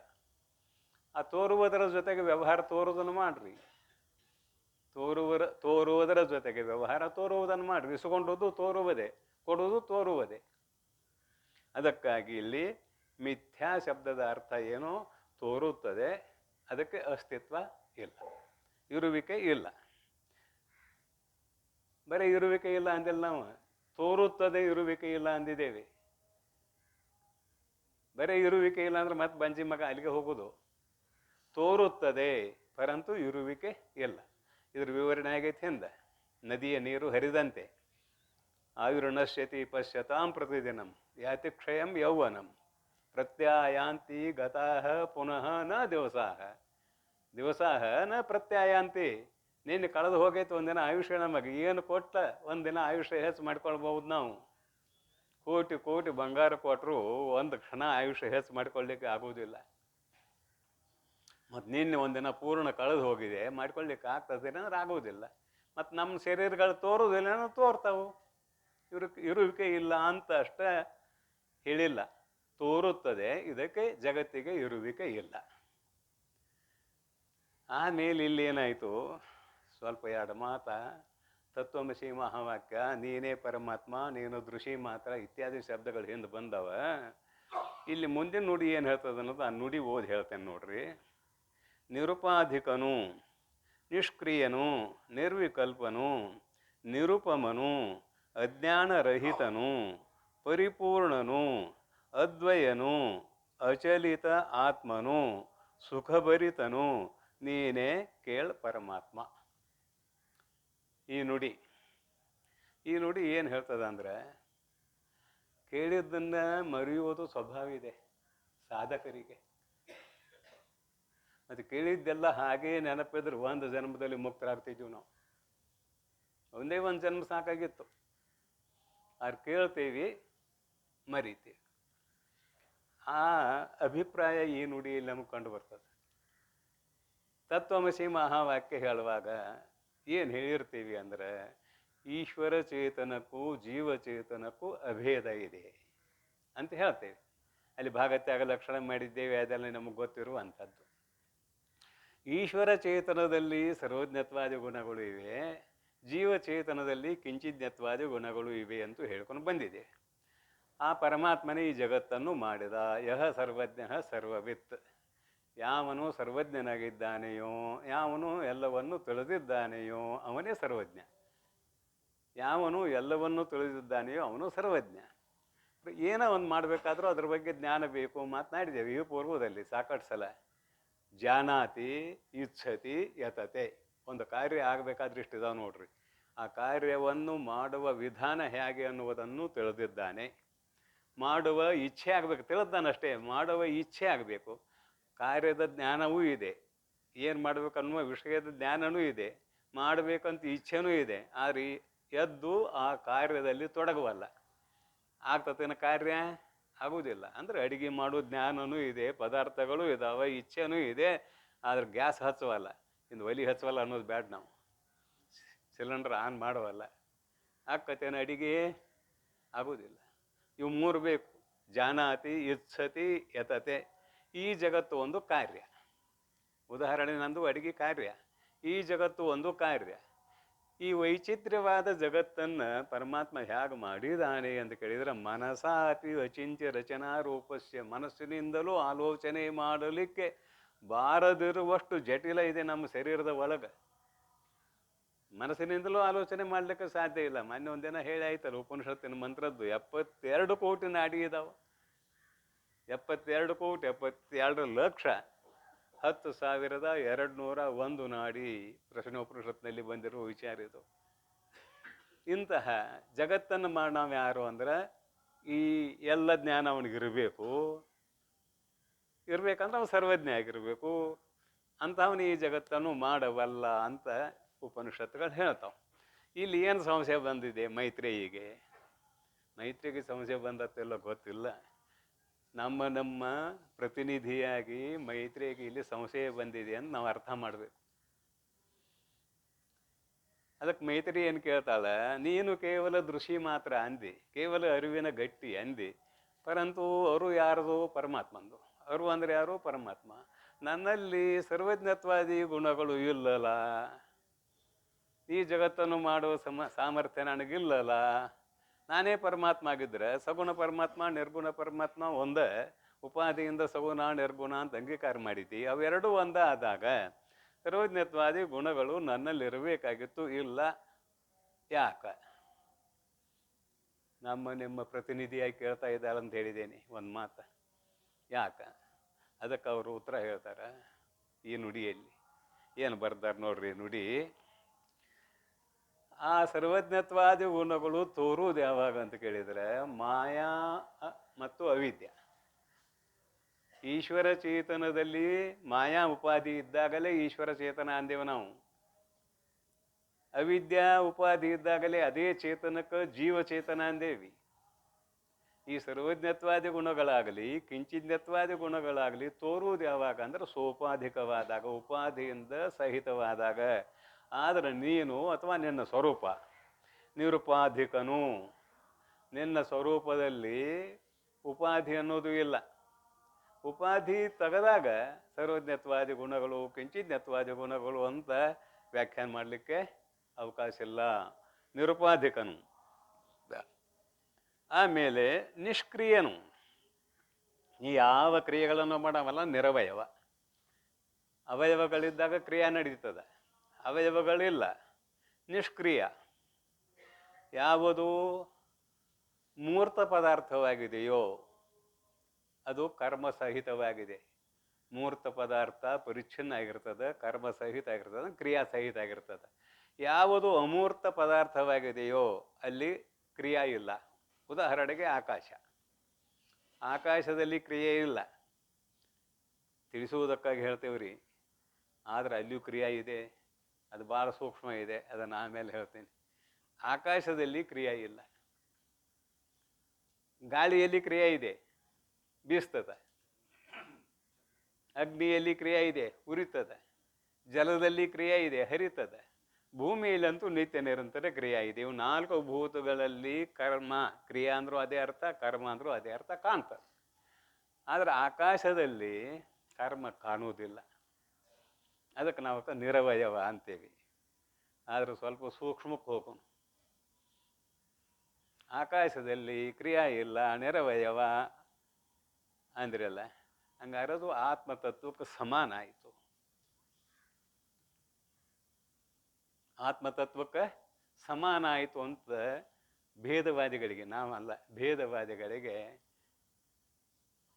ಆ ತೋರುವುದರ ಜೊತೆಗೆ ವ್ಯವಹಾರ ತೋರುವುದನ್ನು ಮಾಡ್ರಿ. ತೋರುವುದರ ಜೊತೆಗೆ ವ್ಯವಹಾರ ತೋರುವುದನ್ನು ಮಾಡ್ರಿ. ಇಸ್ಕೊಂಡುವುದು ತೋರುವುದೇ, ಕೊಡುವುದು ತೋರುವುದೇ. ಅದಕ್ಕಾಗಿ ಇಲ್ಲಿ ಮಿಥ್ಯಾ ಶಬ್ದದ ಅರ್ಥ ಏನು? ತೋರುತ್ತದೆ, ಅದಕ್ಕೆ ಅಸ್ತಿತ್ವ ಇಲ್ಲ, ಇರುವಿಕೆ ಇಲ್ಲ. ಬರೀ ಇರುವಿಕೆ ಇಲ್ಲ ಅಂದಿಲ್ಲ ನಾವು, ತೋರುತ್ತದೆ ಇರುವಿಕೆ ಇಲ್ಲ ಅಂದಿದ್ದೇವೆ. ಬರೀ ಇರುವಿಕೆ ಇಲ್ಲ ಅಂದ್ರೆ ಮತ್ತೆ ಬಂಜಿ ಮಗ ಅಲ್ಲಿಗೆ ಹೋಗೋದು. ತೋರುತ್ತದೆ ಪರಂತು ಇರುವಿಕೆ ಇಲ್ಲ. ಇದ್ರ ವಿವರಣೆ ಆಗೈತೆ ಹಿಂದೆ. ನದಿಯ ನೀರು ಹರಿದಂತೆ ಆಯುರ್ನಶ್ಯತಿ ಪಶ್ಯತಾಂ ಪ್ರತಿದಿನಂ ಯಾತಿ ಕ್ಷಯಂ ಯೌವನಂ ಪ್ರತ್ಯಾಯಾಂತಿ ಗತಾಹ ಪುನಃ ನ ದಿವಸಾಹ ನ ಪ್ರತ್ಯಾಯಾಂತಿ. ನಿನ್ನೆ ಕಳೆದು ಹೋಗೈತೆ ಒಂದಿನ ಆಯುಷ್ಯ. ನಮಗೆ ಏನು ಕೊಟ್ಟ ಒಂದಿನ ಆಯುಷ್ಯ ಹೆಚ್ಚು ಮಾಡ್ಕೊಳ್ಬಹುದು ನಾವು. ಕೋಟಿ ಕೋಟಿ ಬಂಗಾರ ಕೊಟ್ಟರು ಒಂದು ಕ್ಷಣ ಆಯುಷ್ಯ ಹೆಚ್ಚು ಮಾಡ್ಕೊಳ್ಳಿಕ್ಕೆ ಆಗೋದಿಲ್ಲ. ಮತ್ತು ನಿನ್ನೆ ಒಂದಿನ ಪೂರ್ಣ ಕಳೆದು ಹೋಗಿದೆ, ಮಾಡ್ಕೊಳ್ಳಿಕ್ಕೆ ಆಗ್ತದೆ ಅಂದ್ರೆ ಆಗೋದಿಲ್ಲ. ಮತ್ತು ನಮ್ಮ ಶರೀರಗಳು ತೋರೋದಿಲ್ಲ, ತೋರ್ತಾವು. ಇರುವಿಕೆ ಇಲ್ಲ ಅಂತ ಅಷ್ಟೇ ಹೇಳಿಲ್ಲ, ತೋರುತ್ತದೆ. ಇದಕ್ಕೆ ಜಗತ್ತಿಗೆ ಇರುವಿಕೆ ಇಲ್ಲ. ಆಮೇಲೆ ಇಲ್ಲಿ ಏನಾಯಿತು, ಸ್ವಲ್ಪ ಎರಡು ಮಾತ ತತ್ವಮಸಿ ಮಹಾವಾಕ್ಯ, ನೀನೇ ಪರಮಾತ್ಮ, ನೀನು ದೃಷ್ಟಿ ಮಾತ್ರ ಇತ್ಯಾದಿ ಶಬ್ದಗಳು ಹಿಂದೆ ಬಂದವ. ಇಲ್ಲಿ ಮುಂದಿನ ನುಡಿ ಏನು ಹೇಳ್ತದೆ ಅನ್ನೋದು ಆ ನುಡಿ ಓದಿ ಹೇಳ್ತೇನೆ ನೋಡ್ರಿ. ನಿರುಪಾಧಿಕನು, ನಿಷ್ಕ್ರಿಯನು, ನಿರ್ವಿಕಲ್ಪನು, ನಿರುಪಮನು, ಅಜ್ಞಾನರಹಿತನು, ಪರಿಪೂರ್ಣನು, ಅದ್ವಯನು, ಅಚಲಿತ ಆತ್ಮನು, ಸುಖಭರಿತನು, ನೀನೇ ಕೇಳ್ ಪರಮಾತ್ಮ. ಈ ನುಡಿ ಏನು ಹೇಳ್ತದ ಅಂದ್ರೆ, ಕೇಳಿದ್ದನ್ನು ಮರೆಯುವುದು ಸ್ವಭಾವ ಇದೆ ಸಾಧಕರಿಗೆ. ಮತ್ತು ಕೇಳಿದ್ದೆಲ್ಲ ಹಾಗೇ ನೆನಪಿದ್ರೆ ಒಂದು ಜನ್ಮದಲ್ಲಿ ಮುಕ್ತರಾಗ್ತಿದ್ವಿ ನಾವು. ಒಂದೇ ಒಂದು ಜನ್ಮ ಸಾಕಾಗಿತ್ತು. ಅವ್ರು ಕೇಳ್ತೀವಿ, ಮರಿತೀವಿ. ಆ ಅಭಿಪ್ರಾಯ ಈ ನುಡಿಯಲ್ಲಿ ನಮಗೆ ಕಂಡು ಬರ್ತದೆ. ತತ್ವಮಸಿ ಮಹಾವಾಕ್ಯ ಹೇಳುವಾಗ ಏನು ಹೇಳಿರ್ತೀವಿ ಅಂದರೆ, ಈಶ್ವರ ಚೇತನಕ್ಕೂ ಜೀವಚೇತನಕ್ಕೂ ಅಭೇದ ಇದೆ ಅಂತ ಹೇಳ್ತೇವೆ. ಅಲ್ಲಿ ಭಾಗತ್ಯಾಗ ಲಕ್ಷಣ ಮಾಡಿದ್ದೇವೆ, ಅದೆಲ್ಲ ನಮಗೆ ಗೊತ್ತಿರುವಂಥದ್ದು. ಈಶ್ವರ ಚೇತನದಲ್ಲಿ ಸರ್ವಜ್ಞತ್ವಾದಿ ಗುಣಗಳು ಇವೆ, ಜೀವಚೇತನದಲ್ಲಿ ಕಿಂಚಿಜ್ಞತ್ವಾದಿ ಗುಣಗಳು ಇವೆ ಅಂತೂ ಹೇಳ್ಕೊಂಡು ಬಂದಿದೆ. ಆ ಪರಮಾತ್ಮನೇ ಈ ಜಗತ್ತನ್ನು ಮಾಡಿದ. ಯಹ ಸರ್ವಜ್ಞ ಸರ್ವವಿತ್. ಯಾವನು ಸರ್ವಜ್ಞನಾಗಿದ್ದಾನೆಯೋ, ಯಾವನು ಎಲ್ಲವನ್ನು ತಿಳಿದಿದ್ದಾನೆಯೋ ಅವನೇ ಸರ್ವಜ್ಞ. ಯಾವನು ಎಲ್ಲವನ್ನೂ ತಿಳಿದಿದ್ದಾನೆಯೋ ಅವನು ಸರ್ವಜ್ಞ. ಏನೋ ಒಂದು ಮಾಡಬೇಕಾದ್ರೂ ಅದ್ರ ಬಗ್ಗೆ ಜ್ಞಾನ ಬೇಕು. ಮಾತನಾಡಿದ್ದೇವೆ ಈ ಪೂರ್ವದಲ್ಲಿ ಸಾಕಷ್ಟು ಸಲ. ಜಾನಾತಿ ಇಚ್ಛತಿ ಯತತೆ. ಒಂದು ಕಾರ್ಯ ಆಗಬೇಕಾದ್ರೆ ಇಷ್ಟಿದಾವೆ ನೋಡ್ರಿ. ಆ ಕಾರ್ಯವನ್ನು ಮಾಡುವ ವಿಧಾನ ಹೇಗೆ ಅನ್ನುವುದನ್ನು ತಿಳಿದಿದ್ದಾನೆ. ಮಾಡುವ ಇಚ್ಛೆ ಆಗಬೇಕು, ತಿಳಿದಾನಷ್ಟೇ. ಮಾಡುವ ಇಚ್ಛೆ ಆಗಬೇಕು. ಕಾರ್ಯದ ಜ್ಞಾನವೂ ಇದೆ, ಏನು ಮಾಡಬೇಕು ಅನ್ನುವ ವಿಷಯದ ಜ್ಞಾನವೂ ಇದೆ, ಮಾಡಬೇಕಂತ ಇಚ್ಛೆನೂ ಇದೆ, ಆದರೆ ಎದ್ದು ಆ ಕಾರ್ಯದಲ್ಲಿ ತೊಡಗುವಲ್ಲ. ಆಗ್ತತೇನ ಕಾರ್ಯ? ಆಗುವುದಿಲ್ಲ. ಅಂದರೆ ಅಡಿಗೆ ಮಾಡೋ ಜ್ಞಾನನೂ ಇದೆ, ಪದಾರ್ಥಗಳು ಇದಾವೆ, ಇಚ್ಛೆನೂ ಇದೆ, ಆದ್ರೆ ಗ್ಯಾಸ್ ಹಚ್ಚುವಲ್ಲ, ಇನ್ನು ಒಲಿ ಹಚ್ಚುವಲ್ಲ ಅನ್ನೋದು ಬ್ಯಾಡ. ನಾವು ಸಿಲಿಂಡರ್ ಆನ್ ಮಾಡುವಲ್ಲ. ಆಕ್ಕತೇನ ಅಡಿಗೆ? ಆಗುವುದಿಲ್ಲ. ಇವು ಮೂರು ಬೇಕು: ಜಾನಾತಿ, ಇಚ್ಛತಿ, ಯತತೆ. ಈ ಜಗತ್ತು ಒಂದು ಕಾರ್ಯ. ಉದಾಹರಣೆ ನಂದು ಅಡಿಗೆ ಕಾರ್ಯ. ಈ ಜಗತ್ತು ಒಂದು ಕಾರ್ಯ. ಈ ವೈಚಿತ್ರ್ಯವಾದ ಜಗತ್ತನ್ನು ಪರಮಾತ್ಮ ಹೇಗೆ ಮಾಡಿದಾನೆ ಅಂತ ಕೇಳಿದರೆ, ಮನಸಾಪಿ ಅಚಿಂತ್ಯ ರಚನಾ ರೂಪಸ್ಯ. ಮನಸ್ಸಿನಿಂದಲೂ ಆಲೋಚನೆ ಮಾಡಲಿಕ್ಕೆ ಬಾರದಿರುವಷ್ಟು ಜಟಿಲ ಇದೆ ನಮ್ಮ ಶರೀರದ ಒಳಗೆ. ಮನಸ್ಸಿನಿಂದಲೂ ಆಲೋಚನೆ ಮಾಡಲಿಕ್ಕೆ ಸಾಧ್ಯ ಇಲ್ಲ. ಮೊನ್ನೆ ಒಂದಿನ ಹೇಳಿ ಆಯ್ತಲ್ಲ ಉಪನಿಷತ್ತಿನ ಮಂತ್ರದ್ದು, 72 ಕೋಟಿ ನಾಡಿ ಇದಾವೆ. 72 ಕೋಟಿ, 72 ಲಕ್ಷ, 10,201 ನಾಡಿ. ಪ್ರಶ್ನೋಪನಿಷತ್ನಲ್ಲಿ ಬಂದಿರುವ ವಿಚಾರ ಇದು. ಇಂತಹ ಜಗತ್ತನ್ನು ಮಾಡಿ ನಾವು ಯಾರು ಅಂದ್ರೆ, ಈ ಎಲ್ಲ ಜ್ಞಾನ ಅವನಿಗಿರಬೇಕು. ಇರ್ಬೇಕಂದ್ರೆ ಅವನು ಸರ್ವಜ್ಞ ಆಗಿರಬೇಕು. ಅಂಥವನು ಈ ಜಗತ್ತನ್ನು ಮಾಡವಲ್ಲ ಅಂತ ಉಪನಿಷತ್ತುಗಳು ಹೇಳ್ತಾವೆ. ಇಲ್ಲಿ ಏನು ಸಂಶಯ ಬಂದಿದೆ ಮೈತ್ರೇಯಿಗೆ? ಮೈತ್ರಿಗೆ ಸಂಶಯ ಬಂದತ್ತೆಲ್ಲ ಗೊತ್ತಿಲ್ಲ. ನಮ್ಮ ಪ್ರತಿನಿಧಿಯಾಗಿ ಮೈತ್ರಿಗೆ ಇಲ್ಲಿ ಸಂಶಯ ಬಂದಿದೆ ಅಂತ ನಾವು ಅರ್ಥ ಮಾಡಬೇಕು. ಅದಕ್ಕೆ ಮೈತ್ರಿ ಏನು ಕೇಳ್ತಾಳೆ, ನೀನು ಕೇವಲ ದೃಷಿ ಮಾತ್ರ ಅಂದಿ, ಕೇವಲ ಅರಿವಿನ ಗಟ್ಟಿ ಅಂದಿ, ಪರಂತು ಅವರು ಯಾರದು? ಪರಮಾತ್ಮಂದು. ಅವರು ಅಂದರೆ ಯಾರು? ಪರಮಾತ್ಮ. ನನ್ನಲ್ಲಿ ಸರ್ವಜ್ಞತ್ವಾದಿ ಗುಣಗಳು ಇಲ್ಲಲ್ಲ, ಈ ಜಗತ್ತನ್ನು ಮಾಡುವ ಸಾಮರ್ಥ್ಯ ನನಗಿಲ್ಲಲ್ಲ. ನಾನೇ ಪರಮಾತ್ಮ ಆಗಿದ್ದರೆ ಸಗುಣ ಪರಮಾತ್ಮ, ನಿರ್ಗುಣ ಪರಮಾತ್ಮ ಒಂದೇ. ಉಪಾಧಿಯಿಂದ ಸಗುಣ ನಿರ್ಗುಣ ಅಂತ ಅಂಗೀಕಾರ ಮಾಡಿದ್ದಿ. ಅವೆರಡೂ ಒಂದೇ ಆದಾಗ ಸರ್ವಜ್ಞತ್ವಾದಿ ಗುಣಗಳು ನನ್ನಲ್ಲಿರಬೇಕಾಗಿತ್ತು. ಇಲ್ಲ. ಯಾಕೆ? ನಿಮ್ಮ ಪ್ರತಿನಿಧಿಯಾಗಿ ಕೇಳ್ತಾ ಇದ್ದಾಳೆ ಅಂತ ಹೇಳಿದ್ದೇನೆ ಒಂದು ಮಾತು. ಯಾಕೆ? ಅದಕ್ಕೆ ಅವರು ಉತ್ತರ ಹೇಳ್ತಾರೆ ಈ ನುಡಿಯಲ್ಲಿ. ಏನು ಬರ್ತಾರೆ ನೋಡ್ರಿ ನುಡಿ. ಆ ಸರ್ವಜ್ಞತ್ವಾದಿ ಗುಣಗಳು ತೋರುವುದು ಯಾವಾಗ ಅಂತ ಕೇಳಿದರೆ, ಮಾಯಾ ಮತ್ತು ಅವಿದ್ಯ. ಈಶ್ವರ ಚೇತನದಲ್ಲಿ ಮಾಯಾ ಉಪಾಧಿ ಇದ್ದಾಗಲೇ ಈಶ್ವರ ಚೇತನ ಅಂದೇವು ನಾವು. ಅವಿದ್ಯಾ ಉಪಾಧಿ ಇದ್ದಾಗಲೇ ಅದೇ ಚೇತನಕ್ಕೆ ಜೀವಚೇತನ ಅಂದೇವಿ. ಈ ಸರ್ವಜ್ಞತ್ವಾದಿ ಗುಣಗಳಾಗಲಿ ಕಿಂಚಿಜ್ಞತ್ವಾದಿ ಗುಣಗಳಾಗಲಿ ತೋರುವುದು ಯಾವಾಗ ಅಂದ್ರೆ ಸೋಪಾಧಿಕವಾದಾಗ, ಉಪಾಧಿಯಿಂದ ಸಹಿತವಾದಾಗ. ಆದರೆ ನೀನು ಅಥವಾ ನಿನ್ನ ಸ್ವರೂಪ ನಿರುಪಾಧಿಕನು. ನಿನ್ನ ಸ್ವರೂಪದಲ್ಲಿ ಉಪಾಧಿ ಅನ್ನೋದು ಇಲ್ಲ. ಉಪಾಧಿ ತೆಗೆದಾಗ ಸರ್ವಜ್ಞತ್ವಾದಿ ಗುಣಗಳು ಕಿಂಚಿಜ್ಞತ್ವಾದಿ ಗುಣಗಳು ಅಂತ ವ್ಯಾಖ್ಯಾನ ಮಾಡಲಿಕ್ಕೆ ಅವಕಾಶ ಇಲ್ಲ. ನಿರುಪಾಧಿಕನು. ಆಮೇಲೆ ನಿಷ್ಕ್ರಿಯನು. ಈ ಯಾವ ಕ್ರಿಯೆಗಳನ್ನು ಮಾಡವಲ್ಲ, ನಿರವಯವ. ಅವಯವಗಳಿದ್ದಾಗ ಕ್ರಿಯೆ ನಡೀತದೆ, ಅವಯವಗಳಿಲ್ಲ, ನಿಷ್ಕ್ರಿಯ. ಯಾವುದು ಮೂರ್ತ ಪದಾರ್ಥವಾಗಿದೆಯೋ ಅದು ಕರ್ಮಸಹಿತವಾಗಿದೆ. ಮೂರ್ತ ಪದಾರ್ಥ ಪರಿಚ್ಛಿನ್ನ ಆಗಿರ್ತದೆ, ಕರ್ಮಸಹಿತ ಆಗಿರ್ತದೆ, ಕ್ರಿಯಾಸಹಿತ ಆಗಿರ್ತದೆ. ಯಾವುದು ಅಮೂರ್ತ ಪದಾರ್ಥವಾಗಿದೆಯೋ ಅಲ್ಲಿ ಕ್ರಿಯೆ ಇಲ್ಲ. ಉದಾಹರಣೆಗೆ ಆಕಾಶ. ಆಕಾಶದಲ್ಲಿ ಕ್ರಿಯೆ ಇಲ್ಲ. ತಿಳಿಸುವುದಕ್ಕಾಗಿ ಹೇಳ್ತೇವ್ರಿ, ಆದರೆ ಅಲ್ಲಿಯೂ ಕ್ರಿಯೆ ಇದೆ. ಅದು ಭಾಳ ಸೂಕ್ಷ್ಮ ಇದೆ, ಅದನ್ನು ಆಮೇಲೆ ಹೇಳ್ತೀನಿ. ಆಕಾಶದಲ್ಲಿ ಕ್ರಿಯೆ ಇಲ್ಲ. ಗಾಳಿಯಲ್ಲಿ ಕ್ರಿಯೆ ಇದೆ, ಬೀಸ್ತದೆ. ಅಗ್ನಿಯಲ್ಲಿ ಕ್ರಿಯೆ ಇದೆ, ಉರಿತದೆ. ಜಲದಲ್ಲಿ ಕ್ರಿಯೆ ಇದೆ, ಹರಿತದೆ. ಭೂಮಿಯಲ್ಲಂತೂ ನಿತ್ಯ ನಿರಂತರ ಕ್ರಿಯೆ ಇದೆ. ಇವು 4 ಭೂತಗಳಲ್ಲಿ ಕರ್ಮ, ಕ್ರಿಯೆ ಅಂದರೂ ಅದೇ ಅರ್ಥ, ಕರ್ಮ ಅಂದರೂ ಅದೇ ಅರ್ಥ ಕಾಣ್ತದೆ. ಆದರೆ ಆಕಾಶದಲ್ಲಿ ಕರ್ಮ ಕಾಣುವುದಿಲ್ಲ. ಅದಕ್ಕೆ ನಾವು ನಿರವಯವ ಅಂತೇವಿ. ಆದರೆ ಸ್ವಲ್ಪ ಸೂಕ್ಷ್ಮಕ್ಕೆ ಹೋಗೋಣ. ಆಕಾಶದಲ್ಲಿ ಕ್ರಿಯೆ ಇಲ್ಲ, ನಿರವಯವ ಅಂದ್ರಲ್ಲ, ಹಂಗಾರದು ಆತ್ಮತತ್ವಕ್ಕೆ ಸಮಾನ ಆಯಿತು. ಆತ್ಮತತ್ವಕ್ಕೆ ಸಮಾನ ಆಯಿತು ಅಂತ ಭೇದವಾದಿಗಳಿಗೆ, ನಾವಲ್ಲ, ಭೇದವಾದಿಗಳಿಗೆ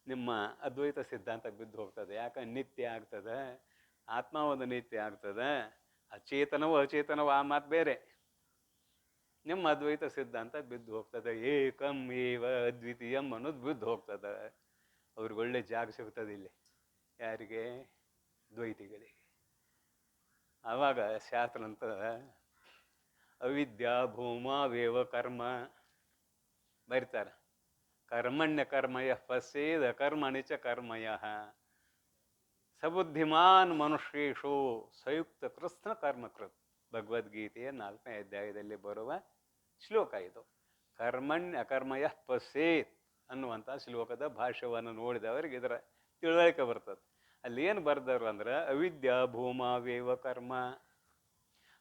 ನಿಮ್ಮ ಅದ್ವೈತ ಸಿದ್ಧಾಂತ ಬಿದ್ದು ಹೋಗ್ತದೆ. ಯಾಕೆ? ನಿತ್ಯ ಆಗ್ತದೆ, ಆತ್ಮ ಒಂದು ನಿತ್ಯ ಆಗ್ತದೆ, ಅಚೇತನವೂ ಅಚೇತನವೂ ಆ ಮಾತು ಬೇರೆ. ನಿಮ್ಮ ಅದ್ವೈತ ಸಿದ್ಧಾಂತ ಬಿದ್ದು ಹೋಗ್ತದೆ. ಏಕಂ ಏವ ಅದ್ವಿತೀಯಂ ಅನ್ನೋದು ಬಿದ್ದು ಹೋಗ್ತದೆ. ಅವ್ರಿಗೆ ಒಳ್ಳೆ ಜಾಗ ಸಿಗ್ತದೆ ಇಲ್ಲಿ. ಯಾರಿಗೆ? ದ್ವೈತಿಗಳಿಗೆ. ಆವಾಗ ಶಾಸ್ತ್ರ ಅಂತ ಅವಿದ್ಯಾ ಭೂಮಾವೇವ ಕರ್ಮ ಬರೀತಾರೆ. ಕರ್ಮಣ್ಯ ಕರ್ಮಯ ಫಸ್ಸೇದ ಕರ್ಮಣಿ ಚ ಕರ್ಮಯ ಸಬುದ್ಧಿಮಾನ್ ಮನುಷ್ಯೇಶು ಸಂಯುಕ್ತ ಕೃಷ್ಣ ಕರ್ಮಕೃತ್. ಭಗವದ್ಗೀತೆಯ 4ನೇ ಅಧ್ಯಾಯದಲ್ಲಿ ಬರುವ ಶ್ಲೋಕ ಇದು. ಕರ್ಮಣ್ಯ ಅಕರ್ಮಯ ಪಶ್ಯೇತ್ ಅನ್ನುವಂಥ ಶ್ಲೋಕದ ಭಾಷ್ಯವನ್ನು ನೋಡಿದವರಿಗೆ ಇದರ ತಿಳುವಳಿಕೆ ಬರ್ತದೆ. ಅಲ್ಲಿ ಏನು ಬರ್ದರು ಅಂದ್ರೆ ಅವಿದ್ಯಾ ಭೂಮಾವೇವ ಕರ್ಮ.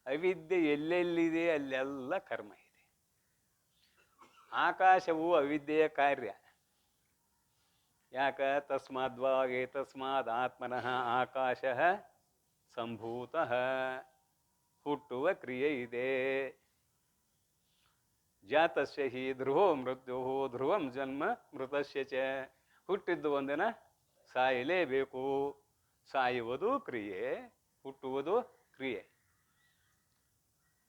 ಅವಿದ್ಯೆ ಎಲ್ಲೆಲ್ಲಿದೆ ಅಲ್ಲೆಲ್ಲ ಕರ್ಮ ಇದೆ. ಆಕಾಶವು ಅವಿದ್ಯೆಯ ಕಾರ್ಯ. ಯಾಕ ತಸ್ಮಾದ್ವಾ ಏತಸ್ಮಾದ್ ಆತ್ಮನಃ ಆಕಾಶ ಸಂಭೂತಃ. ಹುಟ್ಟುವ ಕ್ರಿಯೆ ಇದೆ. ಜಾತಸ್ಯ ಹಿ ಧ್ರುವೋ ಮೃತ್ಯು ಧ್ರುವಂ ಜನ್ಮ ಮೃತಸ್ಯ ಚ. ಹುಟ್ಟಿದ್ದು ಒಂದಿನ ಸಾಯಲೇಬೇಕು. ಸಾಯುವುದು ಕ್ರಿಯೆ, ಹುಟ್ಟುವುದು ಕ್ರಿಯೆ.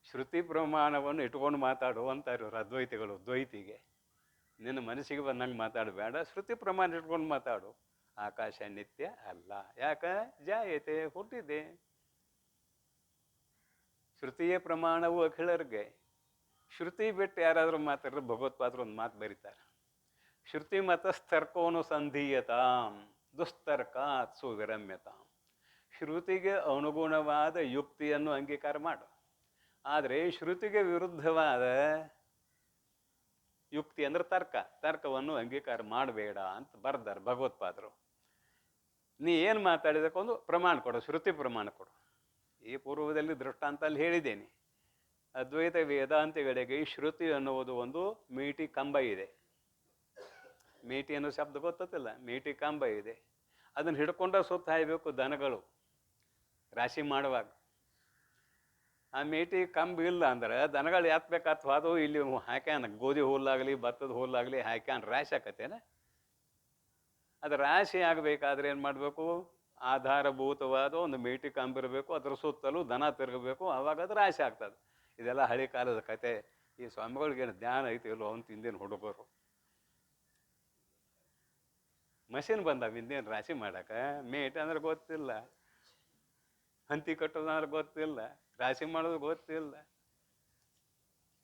ಶ್ರುತಿ ಪ್ರಮಾಣವನ್ನು ಇಟ್ಕೊಂಡು ಮಾತಾಡು ಅಂತಾರೆ ಇವರು ಅದ್ವೈತಿಗಳು. ದ್ವೈತಿಗೆ ನಿನ್ನ ಮನಸ್ಸಿಗೆ ಬಂದಂಗೆ ಮಾತಾಡಬೇಡ, ಶ್ರುತಿ ಪ್ರಮಾಣ ಇಟ್ಕೊಂಡು ಮಾತಾಡು. ಆಕಾಶ ನಿತ್ಯ ಅಲ್ಲ. ಯಾಕ ಜಾಯತೆ, ಹುಟ್ಟಿದೆ. ಶ್ರುತಿಯ ಪ್ರಮಾಣವು ಅಖಿಳರ್ಗೆ. ಶ್ರುತಿ ಬಿಟ್ಟು ಯಾರಾದರೂ ಮಾತಾಡಿದ್ರೆ ಭಗವತ್ಪಾದರು ಒಂದು ಮಾತು ಬರೀತಾರೆ. ಶ್ರುತಿ ಮತಸ್ತರ್ಕೋನುಸಂಧೀಯತಾಂ ದುಸ್ತರ್ಕಾತ್ ಸುವಿರಮ್ಯತಾಂ. ಶ್ರುತಿಗೆ ಅನುಗುಣವಾದ ಯುಕ್ತಿಯನ್ನು ಅಂಗೀಕಾರ ಮಾಡು, ಆದರೆ ಶ್ರುತಿಗೆ ವಿರುದ್ಧವಾದ ಯುಕ್ತಿ ಅಂದ್ರೆ ತರ್ಕವನ್ನು ಅಂಗೀಕಾರ ಮಾಡಬೇಡ ಅಂತ ಬರ್ದಾರೆ ಭಗವತ್ಪಾದರು. ನೀ ಏನು ಮಾತಾಡಿದಕ್ಕೊಂದು ಪ್ರಮಾಣ ಕೊಡು, ಶ್ರುತಿ ಪ್ರಮಾಣ ಕೊಡು. ಈ ಪೂರ್ವದಲ್ಲಿ ದೃಷ್ಟಾಂತ ಅಲ್ಲಿ ಹೇಳಿದ್ದೇನೆ. ಅದ್ವೈತ ವೇದಾಂತಿಗಳಿಗೆ ಶ್ರುತಿ ಅನ್ನುವುದು ಒಂದು ಮೀಟಿ ಕಂಬ ಇದೆ. ಮೀಟಿ ಅನ್ನೋ ಶಬ್ದ ಗೊತ್ತಿಲ್ಲ. ಮೀಟಿ ಕಂಬ ಇದೆ. ಅದನ್ನು ಹಿಡ್ಕೊಂಡ ಸುತ್ತ ಹಾಯ್ಬೇಕು ದನಗಳು ರಾಶಿ ಮಾಡುವಾಗ. ಆ ಮೀಟಿ ಕಂಬ ಇಲ್ಲ ಅಂದ್ರೆ ದನಗಳು ಯಾತ್ಬೇಕಾಗ್ತವ. ಅದು ಇಲ್ಲಿ ಹಾಕ್ಯಾನ ಗೋಧಿ ಹುಲ್ಲಾಗಲಿ ಭತ್ತದ ಹುಲ್ಲಾಗಲಿ ಹಾಕ್ಯಾನ ರಾಶಿ ಆಕತ್ತೇನ. ಅದು ರಾಶಿ ಆಗಬೇಕಾದ್ರೆ ಏನು ಮಾಡಬೇಕು? ಆಧಾರಭೂತವಾದ ಒಂದು ಮೀಟಿ ಕಂಬ ಇರಬೇಕು. ಅದ್ರ ಸುತ್ತಲೂ ದನ ತಿರುಗಬೇಕು. ಆವಾಗ ಅದು ರಾಶಿ ಆಗ್ತದೆ. ಇದೆಲ್ಲ ಹಳೆ ಕಾಲದ ಕತೆ. ಈ ಸ್ವಾಮಿಗಳಿಗೇನು ಜ್ಞಾನ ಐತಿ ಇಲ್ಲೋ ಅಂತ ಹಿಂದಿನ ಹುಡುಗರು. ಮಷಿನ್ ಬಂದಾವ ಹಿಂದೇನು ರಾಶಿ ಮಾಡಕ್ಕೆ. ಮೇಟ್ ಅಂದ್ರೆ ಗೊತ್ತಿಲ್ಲ, ಹಂತಿ ಕಟ್ಟೋದಂದ್ರೆ ಗೊತ್ತಿಲ್ಲ, ರಾಶಿ ಮಾಡೋದು ಗೊತ್ತಿಲ್ಲ.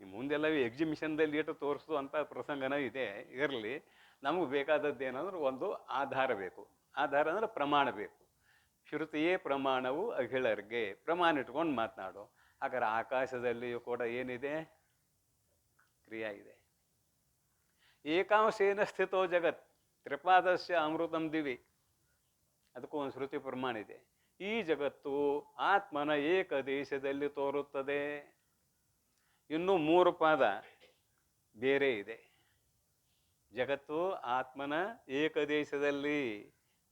ಮುಂದೆಲ್ಲ ಎಕ್ಸಿಬಿಷನ್ದಲ್ಲಿ ಇಟ್ಟು ತೋರಿಸು ಅಂತ ಪ್ರಸಂಗನ ಇದೆ. ಇರಲಿ, ನಮಗೆ ಬೇಕಾದದ್ದು ಏನಂದ್ರೆ ಒಂದು ಆಧಾರ ಬೇಕು. ಆಧಾರ ಅಂದ್ರೆ ಪ್ರಮಾಣ ಬೇಕು. ಶ್ರುತಿಯೇ ಪ್ರಮಾಣವು ಅಖಿಳರ್ಗೆ. ಪ್ರಮಾಣ ಇಟ್ಕೊಂಡು ಮಾತನಾಡು. ಹಾಗಾದ್ರೆ ಆಕಾಶದಲ್ಲಿಯೂ ಕೂಡ ಏನಿದೆ? ಕ್ರಿಯಾ ಇದೆ. ಏಕಾಂಶೇನ ಸ್ಥಿತೋ ಜಗತ್ ತ್ರಿಪಾದಸ್ಯ ಅಮೃತಂ ದಿವಿ. ಅದಕ್ಕೂ ಒಂದು ಶ್ರುತಿ ಪ್ರಮಾಣ ಇದೆ. ಈ ಜಗತ್ತು ಆತ್ಮನ ಏಕದೇಶದಲ್ಲಿ ತೋರುತ್ತದೆ. ಇನ್ನು 3 ಪಾದ ಬೇರೆ ಇದೆ. ಜಗತ್ತು ಆತ್ಮನ ಏಕದೇಶದಲ್ಲಿ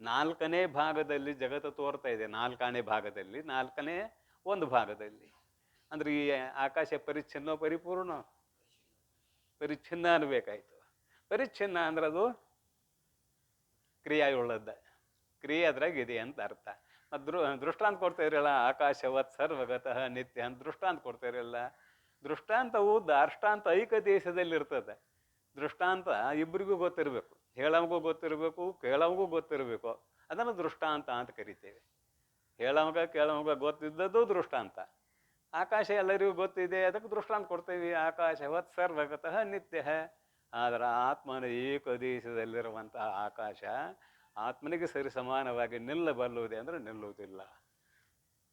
4ನೇ ಭಾಗದಲ್ಲಿ ಜಗತ್ತು ತೋರ್ತಾ ಇದೆ. 4ನೇ ಭಾಗದಲ್ಲಿ, 4ನೇ ಒಂದು ಭಾಗದಲ್ಲಿ. ಅಂದ್ರೆ ಈ ಆಕಾಶ ಪರಿಚ್ಛಿನ್ನ ಪರಿಪೂರ್ಣ? ಪರಿಚ್ಛಿನ್ನ ಅನ್ಬೇಕಾಯ್ತು. ಪರಿಚ್ಛಿನ್ನ ಅಂದ್ರೆ ಅದು ಕ್ರಿಯಾಯುಳ್ಳದ್ದ. ಕ್ರಿಯೆ ಅದ್ರಾಗ ಇದೆ ಅಂತ ಅರ್ಥ. ದೃಷ್ಟಾಂತ ಕೊಡ್ತಾಯಿರಲ್ಲ, ಆಕಾಶವತ್ ಸರ್ವಗತಃ ನಿತ್ಯ ಅಂತ ದೃಷ್ಟಾಂತ ಕೊಡ್ತಾಯಿರಲ್ಲ. ದೃಷ್ಟಾಂತವು ದಾರ್ಷ್ಟಾಂತ ಐಕ ದೇಶದಲ್ಲಿ ಇರ್ತದೆ. ದೃಷ್ಟಾಂತ ಇಬ್ಬರಿಗೂ ಗೊತ್ತಿರಬೇಕು. ಹೇಳೋಮಗೂ ಗೊತ್ತಿರಬೇಕು, ಕೇಳೋಮಗೂ ಗೊತ್ತಿರಬೇಕು. ಅದನ್ನು ದೃಷ್ಟಾಂತ ಅಂತ ಕರಿತೇವೆ. ಹೇಳೋಮಗ ಕೇಳೋಮಗ ಗೊತ್ತಿದ್ದದ್ದು ದೃಷ್ಟಾಂತ. ಆಕಾಶ ಎಲ್ಲರಿಗೂ ಗೊತ್ತಿದೆ, ಅದಕ್ಕೆ ದೃಷ್ಟಾಂತ ಕೊಡ್ತೇವೆ. ಆಕಾಶವತ್ ಸರ್ವಗತಃ ನಿತ್ಯ. ಆದರೆ ಆತ್ಮನ ಏಕದೇಶದಲ್ಲಿರುವಂತಹ ಆಕಾಶ ಆತ್ಮನಿಗೆ ಸರಿ ಸಮಾನವಾಗಿ ನಿಲ್ಲಬಲ್ಲುವುದೇ ಅಂದರೆ ನಿಲ್ಲುವುದಿಲ್ಲ.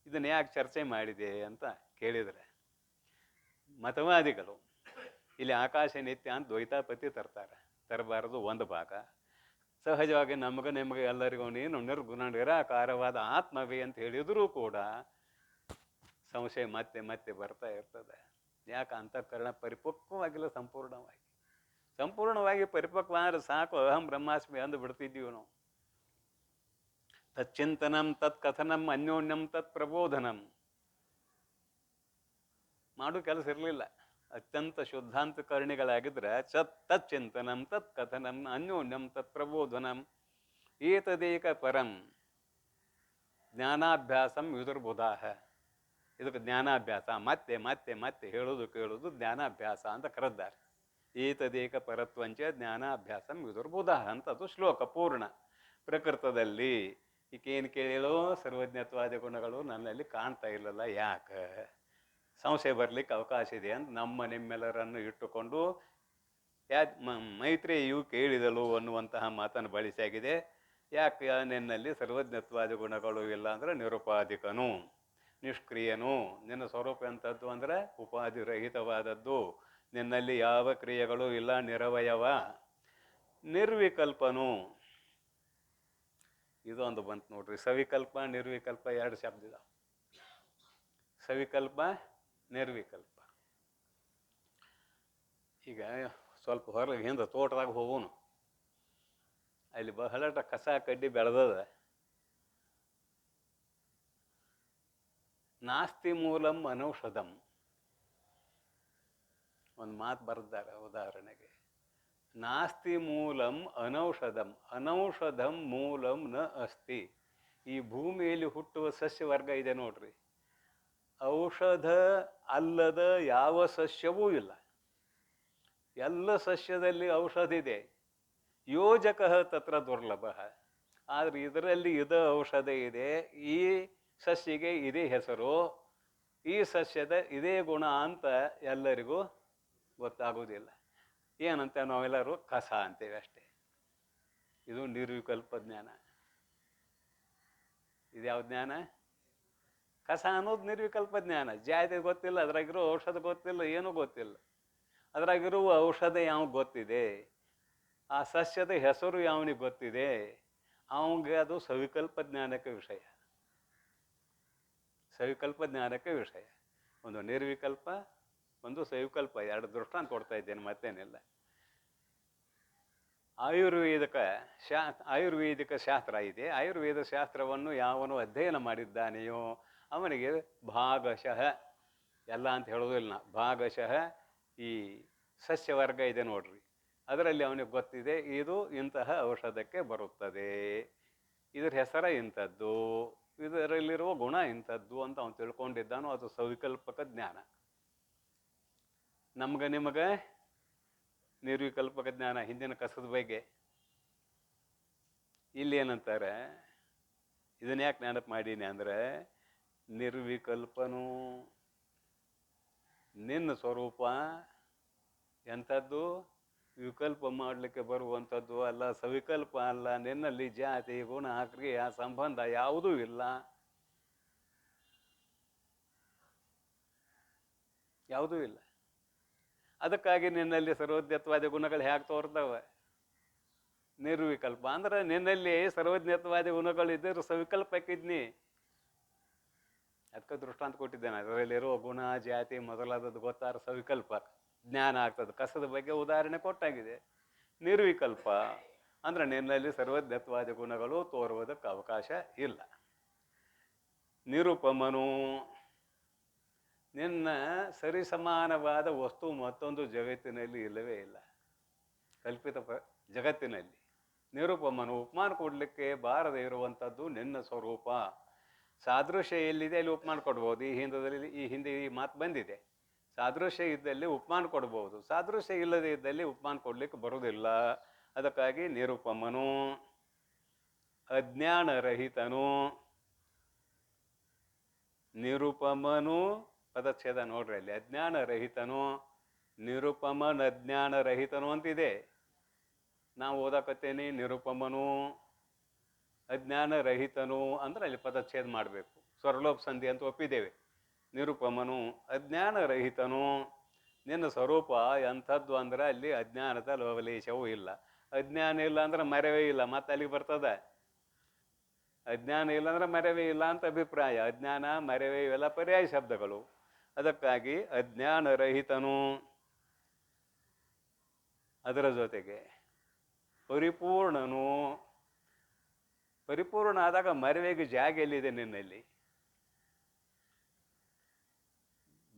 ಇದನ್ನು ಯಾಕೆ ಚರ್ಚೆ ಮಾಡಿದೆ ಅಂತ ಕೇಳಿದರೆ, ಮತವಾದಿಗಳು ಇಲ್ಲಿ ಆಕಾಶ ನಿತ್ಯ ಅಂತ ದ್ವೈತಾಪತಿ ತರ್ತಾರೆ. ತರಬಾರದು ಒಂದು ಭಾಗ. ಸಹಜವಾಗಿ ನಿಮಗೆ ಎಲ್ಲರಿಗೂ ನೀನು ನಿರ್ಗುಣ ನಿರಾಕಾರವಾದ ಆತ್ಮವೇ ಅಂತ ಹೇಳಿದರೂ ಕೂಡ ಸಂಶಯ ಮತ್ತೆ ಮತ್ತೆ ಬರ್ತಾ ಇರ್ತದೆ. ಯಾಕೆ? ಅಂತಃಕರಣ ಪರಿಪಕ್ವವಾಗಿಲ್ಲ. ಸಂಪೂರ್ಣವಾಗಿ ಪರಿಪಕ್ವ ಅಂದ್ರೆ ಸಾಕು, ಅಹಂ ಬ್ರಹ್ಮಾಸ್ಮಿ ಅಂದು ಬಿಡ್ತಿದ್ದೀವಿ ನಾವು. ತಚ್ಚಿಂತನಂ ತತ್ ಕಥನಂ ಅನ್ಯೋನ್ಯಂ ತತ್ ಪ್ರಬೋಧನಂ ಮಾಡೋ ಕೆಲಸ ಇರಲಿಲ್ಲ. ಅತ್ಯಂತ ಶುದ್ಧಾಂತಕರಣಿಗಳಾಗಿದ್ರೆ ತಚ್ಚಿಂತನಂ ತತ್ ಕಥನಂ ಅನ್ಯೋನ್ಯಂ ತತ್ ಪ್ರಬೋಧನಂ ಏತದೇಕ ಪರಂ ಜ್ಞಾನಾಭ್ಯಾಸಂ ವಿದುರ್ಬುಧಾಹ. ಇದಕ್ಕೆ ಜ್ಞಾನಾಭ್ಯಾಸ, ಮತ್ತೆ ಮತ್ತೆ ಮತ್ತೆ ಹೇಳೋದು ಕೇಳೋದು ಜ್ಞಾನಾಭ್ಯಾಸ ಅಂತ ಕರೆದ್ದಾರೆ. ಏತದೇಕ ಪರತ್ವಂಚ ಜ್ಞಾನಾಭ್ಯಾಸಂ ವಿದುರ್ಬುಧಾಹ ಅಂತ ಅದು ಶ್ಲೋಕ ಪೂರ್ಣ. ಪ್ರಕೃತದಲ್ಲಿ ಈಕೇನು ಕೇಳಿಲೋ ಸರ್ವಜ್ಞತ್ವಾದಿ ಗುಣಗಳು ನನ್ನಲ್ಲಿ ಕಾಣ್ತಾ ಇಲ್ಲಲ್ಲ, ಯಾಕೆ ಸಂಶಯ ಬರ್ಲಿಕ್ಕೆ ಅವಕಾಶ ಇದೆ ಅಂತ ನಿಮ್ಮೆಲ್ಲರನ್ನು ಇಟ್ಟುಕೊಂಡು ಮೈತ್ರೇಯಿಯು ಕೇಳಿದಳು ಅನ್ನುವಂತಹ ಮಾತನ್ನು ಬಳಸಿಯಾಗಿದೆ. ಯಾಕೆ ನಿನ್ನಲ್ಲಿ ಸರ್ವಜ್ಞತ್ವಾದಿ ಗುಣಗಳು ಇಲ್ಲ ಅಂದರೆ ನಿರುಪಾಧಿಕನು, ನಿಷ್ಕ್ರಿಯನು. ನಿನ್ನ ಸ್ವರೂಪ ಎಂಥದ್ದು ಅಂದರೆ ಉಪಾಧಿರಹಿತವಾದದ್ದು, ನಿನ್ನಲ್ಲಿ ಯಾವ ಕ್ರಿಯೆಗಳು ಇಲ್ಲ, ನಿರವಯವ, ನಿರ್ವಿಕಲ್ಪನು. ಇದೊಂದು ಬಂತು ನೋಡ್ರಿ, ಸವಿಕಲ್ಪ ನಿರ್ವಿಕಲ್ಪ ಎರಡು ಶಬ್ದ ಇದಾವೆ. ಸವಿಕಲ್ಪ ನಿರ್ವಿಕಲ್ಪ. ಈಗ ಸ್ವಲ್ಪ ಹೊರಗೆ ಹಿಂದೆ ತೋಟದಾಗ ಹೋಗೋನು, ಅಲ್ಲಿ ಬಹಳಟ ಕಸ ಕಡ್ಡಿ ಬೆಳೆದದ. ನಾಸ್ತಿ ಮೂಲಂ ಅನೌಷಧಂ ಒಂದು ಮಾತು ಬರೆದಾರೆ ಉದಾಹರಣೆಗೆ. ನಾಸ್ತಿ ಮೂಲಂ ಅನೌಷಧಂ, ಅನೌಷಧಂ ಮೂಲಂ ನ ಅಸ್ತಿ. ಈ ಭೂಮಿಯಲ್ಲಿ ಹುಟ್ಟುವ ಸಸ್ಯವರ್ಗ ಇದೆ ನೋಡ್ರಿ, ಔಷಧ ಅಲ್ಲದ ಯಾವ ಸಸ್ಯವೂ ಇಲ್ಲ. ಎಲ್ಲ ಸಸ್ಯದಲ್ಲಿ ಔಷಧ ಇದೆ. ಯೋಜಕ ತತ್ರ ದುರ್ಲಭ. ಆದರೆ ಇದರಲ್ಲಿ ಇದು ಔಷಧ ಇದೆ, ಈ ಸಸ್ಯಗೆ ಇದೇ ಹೆಸರು, ಈ ಸಸ್ಯದ ಇದೇ ಗುಣ ಅಂತ ಎಲ್ಲರಿಗೂ ಗೊತ್ತಾಗೋದಿಲ್ಲ. ಏನಂತ ನಾವೆಲ್ಲರೂ ಕಸ ಅಂತೇವೆ ಅಷ್ಟೇ. ಇದು ನಿರ್ವಿಕಲ್ಪ ಜ್ಞಾನ. ಇದ್ಯಾವ ಜ್ಞಾನ? ಕಸ ಅನ್ನೋದು ನಿರ್ವಿಕಲ್ಪ ಜ್ಞಾನ. ಜಾತಿ ಗೊತ್ತಿಲ್ಲ, ಅದ್ರಾಗಿರೋ ಔಷಧ ಗೊತ್ತಿಲ್ಲ, ಏನೂ ಗೊತ್ತಿಲ್ಲ. ಅದ್ರಾಗಿರುವ ಔಷಧ ಯಾವ ಗೊತ್ತಿದೆ, ಆ ಸಸ್ಯದ ಹೆಸರು ಯಾವನಿಗೆ ಗೊತ್ತಿದೆ, ಅವನಿಗೆ ಅದು ಸವಿಕಲ್ಪ ಜ್ಞಾನಕ್ಕೆ ವಿಷಯ. ಸವಿಕಲ್ಪ ಜ್ಞಾನಕ್ಕೆ ವಿಷಯ. ಒಂದು ನಿರ್ವಿಕಲ್ಪ, ಒಂದು ಸವಿಕಲ್ಪ, ಎರಡು ದೃಷ್ಟಾಂತ ಕೊಡ್ತಾ ಇದ್ದೇನೆ, ಮತ್ತೇನಿಲ್ಲ. ಆಯುರ್ವೇದಿಕ ಶಾಸ್ತ್ರ ಇದೆ. ಆಯುರ್ವೇದ ಶಾಸ್ತ್ರವನ್ನು ಯಾವನು ಅಧ್ಯಯನ ಮಾಡಿದ್ದಾನೆಯೋ ಅವನಿಗೆ ಭಾಗಶಃ, ಎಲ್ಲ ಅಂತ ಹೇಳೋದಿಲ್ಲ, ಭಾಗಶಃ ಈ ಸಸ್ಯವರ್ಗ ಇದೆ ನೋಡ್ರಿ, ಅದರಲ್ಲಿ ಅವನಿಗೆ ಗೊತ್ತಿದೆ ಇದು ಇಂತಹ ಔಷಧಕ್ಕೆ ಬರುತ್ತದೆ, ಇದ್ರ ಹೆಸರ ಇಂಥದ್ದು, ಇದರಲ್ಲಿರುವ ಗುಣ ಇಂಥದ್ದು ಅಂತ ಅವನು ತಿಳ್ಕೊಂಡಿದ್ದಾನೋ ಅದು ಸವಿಕಲ್ಪಕ ಜ್ಞಾನ. ನಿಮಗೆ ನಿರ್ವಿಕಲ್ಪಕ ಜ್ಞಾನ, ಹಿಂದಿನ ಕಸದ ಬಗ್ಗೆ. ಇಲ್ಲಿ ಏನಂತಾರೆ, ಇದನ್ನ ಯಾಕೆ ನೆನಪು ಮಾಡೀನಿ ಅಂದರೆ, ನಿರ್ವಿಕಲ್ಪನು, ನಿನ್ನ ಸ್ವರೂಪ ಎಂಥದ್ದು, ವಿಕಲ್ಪ ಮಾಡಲಿಕ್ಕೆ ಬರುವಂಥದ್ದು ಅಲ್ಲ, ಸವಿಕಲ್ಪ ಅಲ್ಲ. ನಿನ್ನಲ್ಲಿ ಜಾತಿ ಗುಣ ಕ್ರಿಯೆ ಸಂಬಂಧ ಯಾವುದೂ ಇಲ್ಲ, ಯಾವುದೂ ಇಲ್ಲ. ಅದಕ್ಕಾಗಿ ನಿನ್ನಲ್ಲಿ ಸರ್ವಜ್ಞತ್ವಾದಿ ಗುಣಗಳು ಹೇಗೆ ತೋರ್ತವೆ? ನಿರ್ವಿಕಲ್ಪ ಅಂದ್ರೆ ನಿನ್ನಲ್ಲಿ ಸರ್ವಜ್ಞತ್ವಾದಿ ಗುಣಗಳಿದ್ದರೂ ಸವಿಕಲ್ಪಕ್ಕಿದ್ನಿ. ಅದಕ್ಕೆ ದೃಷ್ಟಾಂತ ಕೊಟ್ಟಿದ್ದೇನೆ, ಅದರಲ್ಲಿರುವ ಗುಣ ಜಾತಿ ಮೊದಲಾದದ್ದು ಗೊತ್ತಾರ ಸವಿಕಲ್ಪ ಜ್ಞಾನ ಆಗ್ತದೆ. ಕಸದ ಬಗ್ಗೆ ಉದಾಹರಣೆ ಕೊಟ್ಟಾಗಿದೆ. ನಿರ್ವಿಕಲ್ಪ ಅಂದ್ರೆ ನಿನ್ನಲ್ಲಿ ಸರ್ವಜ್ಞತ್ವಾದಿ ಗುಣಗಳು ತೋರುವುದಕ್ಕೆ ಅವಕಾಶ ಇಲ್ಲ. ನಿರುಪಮನು, ನಿನ್ನ ಸರಿಸಮಾನವಾದ ವಸ್ತು ಮತ್ತೊಂದು ಜಗತ್ತಿನಲ್ಲಿ ಇಲ್ಲವೇ ಇಲ್ಲ, ಕಲ್ಪಿತ ಜಗತ್ತಿನಲ್ಲಿ. ನಿರುಪಮನು, ಉಪಮಾನ ಕೊಡಲಿಕ್ಕೆ ಬಾರದೇ ಇರುವಂಥದ್ದು ನಿನ್ನ ಸ್ವರೂಪ. ಸಾದೃಶ್ಯ ಎಲ್ಲಿದೆ ಅಲ್ಲಿ ಉಪಮಾನ ಕೊಡ್ಬೋದು. ಈ ಹಿಂದೆ ಈ ಮಾತು ಬಂದಿದೆ. ಸಾದೃಶ್ಯ ಇದ್ದಲ್ಲಿ ಉಪಮಾನ ಕೊಡ್ಬೋದು, ಸಾದೃಶ್ಯ ಇಲ್ಲದೆ ಇದ್ದಲ್ಲಿ ಉಪಮಾನ ಕೊಡ್ಲಿಕ್ಕೆ ಬರುವುದಿಲ್ಲ. ಅದಕ್ಕಾಗಿ ನಿರುಪಮನು, ಅಜ್ಞಾನರಹಿತನು. ನಿರುಪಮನು ಪದಚ್ಛೇದ ನೋಡ್ರಿ ಅಲ್ಲಿ, ಅಜ್ಞಾನರಹಿತನು, ನಿರುಪಮನ್ ಅಜ್ಞಾನರಹಿತನು ಅಂತಿದೆ. ನಾವು ಓದಾಕತ್ತೇನೆ ನಿರುಪಮನು ಅಜ್ಞಾನರಹಿತನು ಅಂದ್ರೆ ಅಲ್ಲಿ ಪದಚ್ಛೇದ ಮಾಡಬೇಕು. ಸ್ವರಲೋಪ ಸಂಧಿ ಅಂತ ಒಪ್ಪಿದ್ದೇವೆ. ನಿರುಪಮನು ಅಜ್ಞಾನರಹಿತನು, ನಿನ್ನ ಸ್ವರೂಪ ಎಂಥದ್ದು ಅಂದ್ರೆ ಅಲ್ಲಿ ಅಜ್ಞಾನದ ಲವಲೇಶವೂ ಇಲ್ಲ. ಅಜ್ಞಾನ ಇಲ್ಲ ಅಂದ್ರೆ ಮರೆವೇ ಇಲ್ಲ, ಮತ್ತೆ ಅಲ್ಲಿಗೆ ಬರ್ತದೆ. ಅಜ್ಞಾನ ಇಲ್ಲ ಅಂದ್ರೆ ಮರೆವೇ ಇಲ್ಲ ಅಂತ ಅಭಿಪ್ರಾಯ. ಅಜ್ಞಾನ ಮರೆವೇ ಇವೆಲ್ಲ ಪರ್ಯಾಯ ಶಬ್ದಗಳು. ಅದಕ್ಕಾಗಿ ಅಜ್ಞಾನರಹಿತನು, ಅದರ ಜೊತೆಗೆ ಪರಿಪೂರ್ಣನು. ಪರಿಪೂರ್ಣ ಆದಾಗ ಮರೆವೆಗೆ ಜಾಗ ಎಲ್ಲಿದೆ ನಿನ್ನಲ್ಲಿ?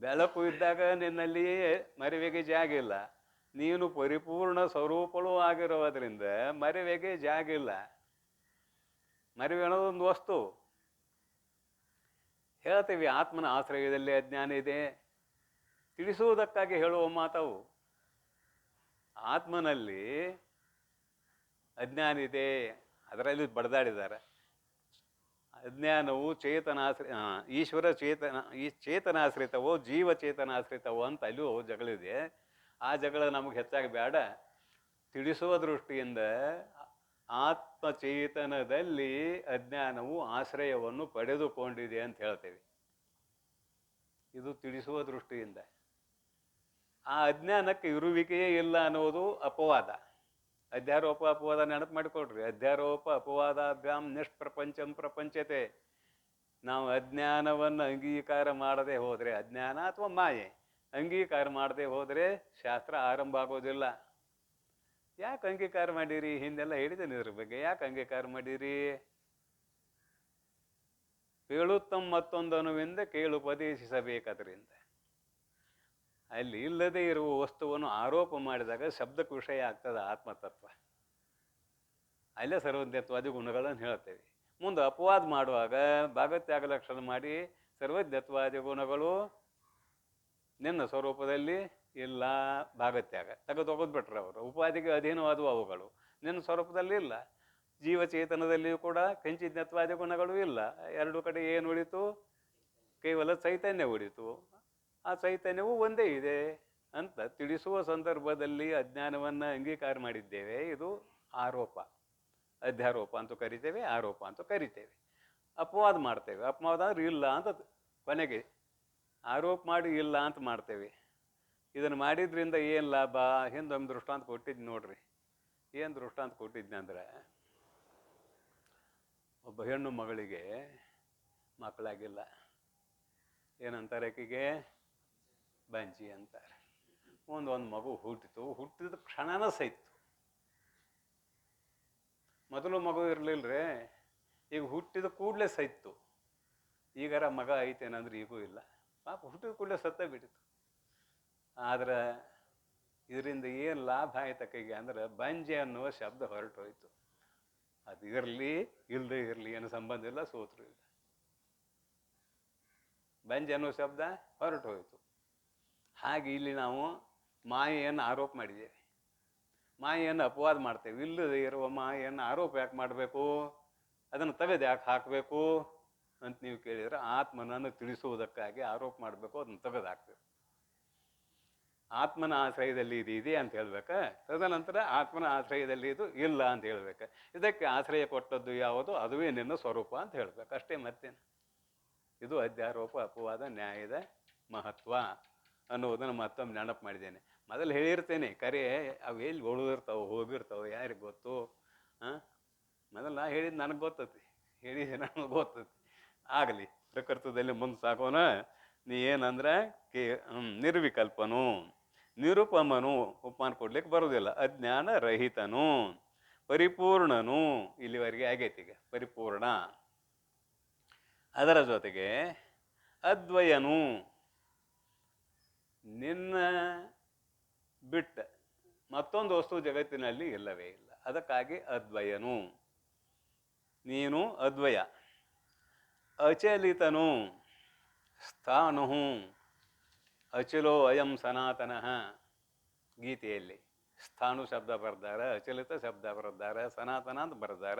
ಬೆಳಕು ಇದ್ದಾಗ ನಿನ್ನಲ್ಲಿ ಮರೆವೆಗೆ ಜಾಗ ಇಲ್ಲ. ನೀನು ಪರಿಪೂರ್ಣ ಸ್ವರೂಪಗಳು ಆಗಿರೋದ್ರಿಂದ ಮರೆವೆಗೆ ಜಾಗ ಇಲ್ಲ. ಮರೆವೆ ಅನ್ನೋದೊಂದು ವಸ್ತು. ಹೇಳ್ತೀವಿ ಆತ್ಮನ ಆಶ್ರಯದಲ್ಲಿ ಅಜ್ಞಾನ ಇದೆ, ತಿಳಿಸುವುದಕ್ಕಾಗಿ ಹೇಳುವ ಮಾತವು. ಆತ್ಮನಲ್ಲಿ ಅಜ್ಞಾನ ಇದೆ, ಅದರಲ್ಲಿ ಬಡ್ದಾಡಿದ್ದಾರೆ. ಅಜ್ಞಾನವು ಈಶ್ವರ ಚೇತನಾಶ್ರಿತವೋ ಜೀವ ಚೇತನಾಶ್ರಿತವೋ ಅಂತ ಅಲ್ಲೂ ಜಗಳಿದೆ. ಆ ಜಗಳ ನಮಗೆ ಹೆಚ್ಚಾಗಿ ಬೇಡ. ತಿಳಿಸುವ ದೃಷ್ಟಿಯಿಂದ ಆತ್ಮಚೇತನದಲ್ಲಿ ಅಜ್ಞಾನವು ಆಶ್ರಯವನ್ನು ಪಡೆದುಕೊಂಡಿದೆ ಅಂತ ಹೇಳ್ತೇವೆ. ಇದು ತಿಳಿಸುವ ದೃಷ್ಟಿಯಿಂದ. ಆ ಅಜ್ಞಾನಕ್ಕೆ ಇರುವಿಕೆಯೇ ಇಲ್ಲ ಅನ್ನೋದು ಅಪವಾದ. ಅಧ್ಯಾರೋಪ ಅಪವಾದ ನೆನಪು ಮಾಡಿಕೊಡ್ರಿ. ಅಧ್ಯಾರೋಪ ಅಪವಾದಾಭ್ಯಾಮ್ ನಿಷ್ಪ್ರಪಂಚಂ ಪ್ರಪಂಚತೆ. ನಾವು ಅಜ್ಞಾನವನ್ನು ಅಂಗೀಕಾರ ಮಾಡದೆ ಹೋದರೆ, ಅಜ್ಞಾನ ಅಥವಾ ಮಾಯೆ ಅಂಗೀಕಾರ ಮಾಡದೆ ಹೋದರೆ ಶಾಸ್ತ್ರ ಆರಂಭ ಆಗೋದಿಲ್ಲ. ಯಾಕೆ ಅಂಗೀಕಾರ ಮಾಡಿರಿ? ಹಿಂದೆಲ್ಲ ಹೇಳಿದ್ದೇನೆ ಇದ್ರ ಬಗ್ಗೆ. ಯಾಕೆ ಅಂಗೀಕಾರ ಮಾಡಿರಿ? ಕೇಳುತ್ತಮ್ಮ ಮತ್ತೊಂದು ಅನುವಿಂದ ಕೇಳುಪದೇಶಿಸಬೇಕದ್ರಿಂದ. ಅಲ್ಲಿ ಇಲ್ಲದೆ ಇರುವ ವಸ್ತುವನ್ನು ಆರೋಪ ಮಾಡಿದಾಗ ಶಬ್ದಕ್ಕೆ ವಿಷಯ ಆಗ್ತದೆ ಆತ್ಮತತ್ವ. ಅಲ್ಲೇ ಸರ್ವಜ್ಞತ್ವಾದಿ ಗುಣಗಳನ್ನು ಹೇಳ್ತೇವೆ. ಮುಂದೆ ಅಪವಾದ ಮಾಡುವಾಗ ಭಾಗತ್ಯಾಗ ಲಕ್ಷಣ ಮಾಡಿ ಸರ್ವಜ್ಞತ್ವಾದಿ ಗುಣಗಳು ನಿನ್ನ ಸ್ವರೂಪದಲ್ಲಿ ಇಲ್ಲ, ಭಾಗತ್ಯಾಗ ತೆಗೆದುಬಿಟ್ರೆ ಅವರು ಉಪಾಧಿಗೆ ಅಧೀನವಾದವು ಅವುಗಳು ನಿನ್ನ ಸ್ವರೂಪದಲ್ಲಿ ಇಲ್ಲ. ಜೀವಚೇತನದಲ್ಲಿಯೂ ಕೂಡ ಕಂಚಿಜ್ಞತ್ವಾದಿ ಗುಣಗಳು ಇಲ್ಲ. ಎರಡು ಕಡೆ ಏನು ಉಳಿತು? ಕೇವಲ ಚೈತನ್ಯ ಉಳಿತು. ಆ ಚೈತನ್ಯವು ಒಂದೇ ಇದೆ ಅಂತ ತಿಳಿಸುವ ಸಂದರ್ಭದಲ್ಲಿ ಅಜ್ಞಾನವನ್ನು ಅಂಗೀಕಾರ ಮಾಡಿದ್ದೇವೆ. ಇದು ಆರೋಪ. ಅಧ್ಯಾರೋಪ ಅಂತೂ ಕರಿತೇವೆ, ಆರೋಪ ಅಂತೂ ಕರಿತೇವೆ. ಅಪವಾದ ಮಾಡ್ತೇವೆ. ಅಪವಾದ ಅಂದ್ರೆ ಇಲ್ಲ ಅಂತ ಕೊನೆಗೆ ಆರೋಪ ಮಾಡಿ ಇಲ್ಲ ಅಂತ ಮಾಡ್ತೇವೆ. ಇದನ್ನು ಮಾಡಿದ್ರಿಂದ ಏನು ಲಾಭ? ಹಿಂದೊಮ್ಮೆ ದೃಷ್ಟಾಂತ ಕೊಟ್ಟಿದ್ದು ನೋಡ್ರಿ. ಏನು ದೃಷ್ಟಾಂತ ಕೊಟ್ಟಿದ್ನಿ ಅಂದ್ರೆ, ಒಬ್ಬ ಹೆಣ್ಣು ಮಗಳಿಗೆ ಮಕ್ಕಳಾಗಿಲ್ಲ. ಏನಂತಾರೆ ಆಕೆಗೆ? ಬಂಜಿ ಅಂತಾರೆ. ಒಂದು ಮಗು ಹುಟ್ಟಿತು. ಹುಟ್ಟಿದ ಕ್ಷಣನ ಸೈತು. ಮೊದಲು ಮಗು ಇರಲಿಲ್ಲರೆ, ಈಗ ಹುಟ್ಟಿದ ಕೂಡಲೇ ಸೈತು. ಈಗಾರ ಮಗ ಐತೇನಂದ್ರೆ ಈಗೂ ಇಲ್ಲ. ಪಾಪ ಹುಟ್ಟಿದ ಕೂಡಲೇ ಸತ್ತ ಬಿಟ್ಟಿತು. ಆದ್ರೆ ಇದರಿಂದ ಏನು ಲಾಭ ಆಯ್ತಕ್ಕಿಗೆ ಅಂದ್ರೆ, ಬಂಜೆ ಅನ್ನುವ ಶಬ್ದ ಹೊರಟು ಹೋಯ್ತು. ಅದು ಇರಲಿ ಇಲ್ಲದೆ ಇರಲಿ ಏನೋ ಸಂಬಂಧ ಇಲ್ಲ, ಸೋತ್ರು ಇಲ್ಲ. ಬಂಜೆ ಅನ್ನೋ ಶಬ್ದ ಹೊರಟು ಹೋಯಿತು. ಹಾಗೆ ಇಲ್ಲಿ ನಾವು ಮಾಯೆಯನ್ನು ಆರೋಪ ಮಾಡಿದ್ದೇವೆ, ಮಾಯೆಯನ್ನು ಅಪವಾದ ಮಾಡ್ತೇವೆ. ಇಲ್ಲದೆ ಇರುವ ಮಾಯೆಯನ್ನು ಆರೋಪ ಯಾಕೆ ಮಾಡಬೇಕು? ಅದನ್ನು ತೆಗೆದು ಯಾಕೆ ಹಾಕಬೇಕು ಅಂತ ನೀವು ಕೇಳಿದರೆ, ಆತ್ಮನನ್ನು ತಿಳಿಸುವುದಕ್ಕಾಗಿ ಆರೋಪ ಮಾಡಬೇಕು, ಅದನ್ನು ತೆಗೆದು ಹಾಕಬೇಕು. ಆತ್ಮನ ಆಶ್ರಯದಲ್ಲಿ ಇದು ಇದೆ ಅಂತ ಹೇಳ್ಬೇಕು. ತದನಂತರ ಆತ್ಮನ ಆಶ್ರಯದಲ್ಲಿ ಇದು ಇಲ್ಲ ಅಂತ ಹೇಳ್ಬೇಕು. ಇದಕ್ಕೆ ಆಶ್ರಯ ಕೊಟ್ಟದ್ದು ಯಾವುದು? ಅದುವೇ ನಿನ್ನ ಸ್ವರೂಪ ಅಂತ ಹೇಳ್ಬೇಕು. ಅಷ್ಟೇ, ಮತ್ತೇನು. ಇದು ಅಧ್ಯಾರೋಪ ಅಪವಾದ ನ್ಯಾಯದ ಮಹತ್ವ ಅನ್ನೋದನ್ನು ಮತ್ತೊಮ್ಮೆ ನೆನಪು ಮಾಡಿದ್ದೇನೆ. ಮೊದಲು ಹೇಳಿರ್ತೇನೆ, ಕರೆ ಅವು ಎಲ್ಲಿ ಉಳಿದಿರ್ತಾವೆ ಹೋಗಿರ್ತಾವೆ ಯಾರಿಗೆ ಗೊತ್ತು. ಮೊದಲು ನಾ ಹೇಳಿದ್ದು ನನಗೆ ಗೊತ್ತತಿ, ಹೇಳಿದೆ ನನಗೆ ಗೊತ್ತತಿ. ಆಗಲಿ, ಪ್ರಕೃತದಲ್ಲಿ ಮುಂದೆ ಸಾಕೋಣ. ನೀ ಏನಂದ್ರೆ ನಿರ್ವಿಕಲ್ಪನು, ನಿರುಪಮನು, ಉಪಮಾನ ಕೊಡ್ಲಿಕ್ಕೆ ಬರೋದಿಲ್ಲ. ಅಜ್ಞಾನ ರಹಿತನು, ಪರಿಪೂರ್ಣನು. ಇಲ್ಲಿವರೆಗೆ ಆಗೈತಿಗ ಪರಿಪೂರ್ಣ. ಅದರ ಜೊತೆಗೆ ಅದ್ವಯನು, ನಿನ್ನ ಬಿಟ್ಟ ಮತ್ತೊಂದು ವಸ್ತು ಜಗತ್ತಿನಲ್ಲಿ ಇಲ್ಲವೇ ಇಲ್ಲ. ಅದಕ್ಕಾಗಿ ಅದ್ವಯನು. ನೀನು ಅದ್ವಯ. ಅಚಲಿತನು, ಸ್ಥಾನು, ಅಚಲೋ ಅಯಂ ಸನಾತನಃ. ಗೀತೆಯಲ್ಲಿ ಸ್ಥಾನು ಶಬ್ದ ಬರ್ದಾರ, ಅಚಲಿತ ಶಬ್ದ ಬರ್ದಾರ, ಸನಾತನ ಅಂತ ಬರ್ದಾರ.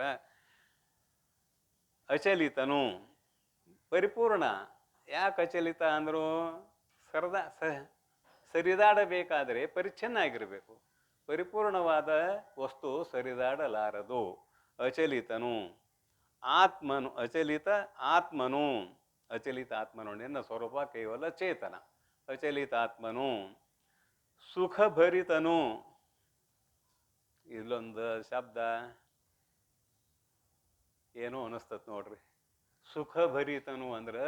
ಅಚಲಿತನು ಪರಿಪೂರ್ಣ. ಯಾಕೆ ಅಚಲಿತ ಅಂದರು? ಸರಿದಾಡಬೇಕಾದರೆ ಪರಿಚ್ಛನ್ನ ಆಗಿರಬೇಕು. ಪರಿಪೂರ್ಣವಾದ ವಸ್ತು ಸರಿದಾಡಲಾರದು. ಅಚಲಿತನು. ಆತ್ಮನು ಅಚಲಿತ, ಆತ್ಮನು ಅಚಲಿತ. ಆತ್ಮನು ನಿನ್ನ ಸ್ವರೂಪ ಕೇವಲ ಚೇತನ. ಅಚಲಿತಾತ್ಮನು. ಸುಖಭರಿತನು. ಇಲ್ಲೊಂದು ಶಬ್ದ ಏನೋ ಅನಿಸ್ತತ್ ನೋಡ್ರಿ. ಸುಖಭರಿತನು ಅಂದ್ರೆ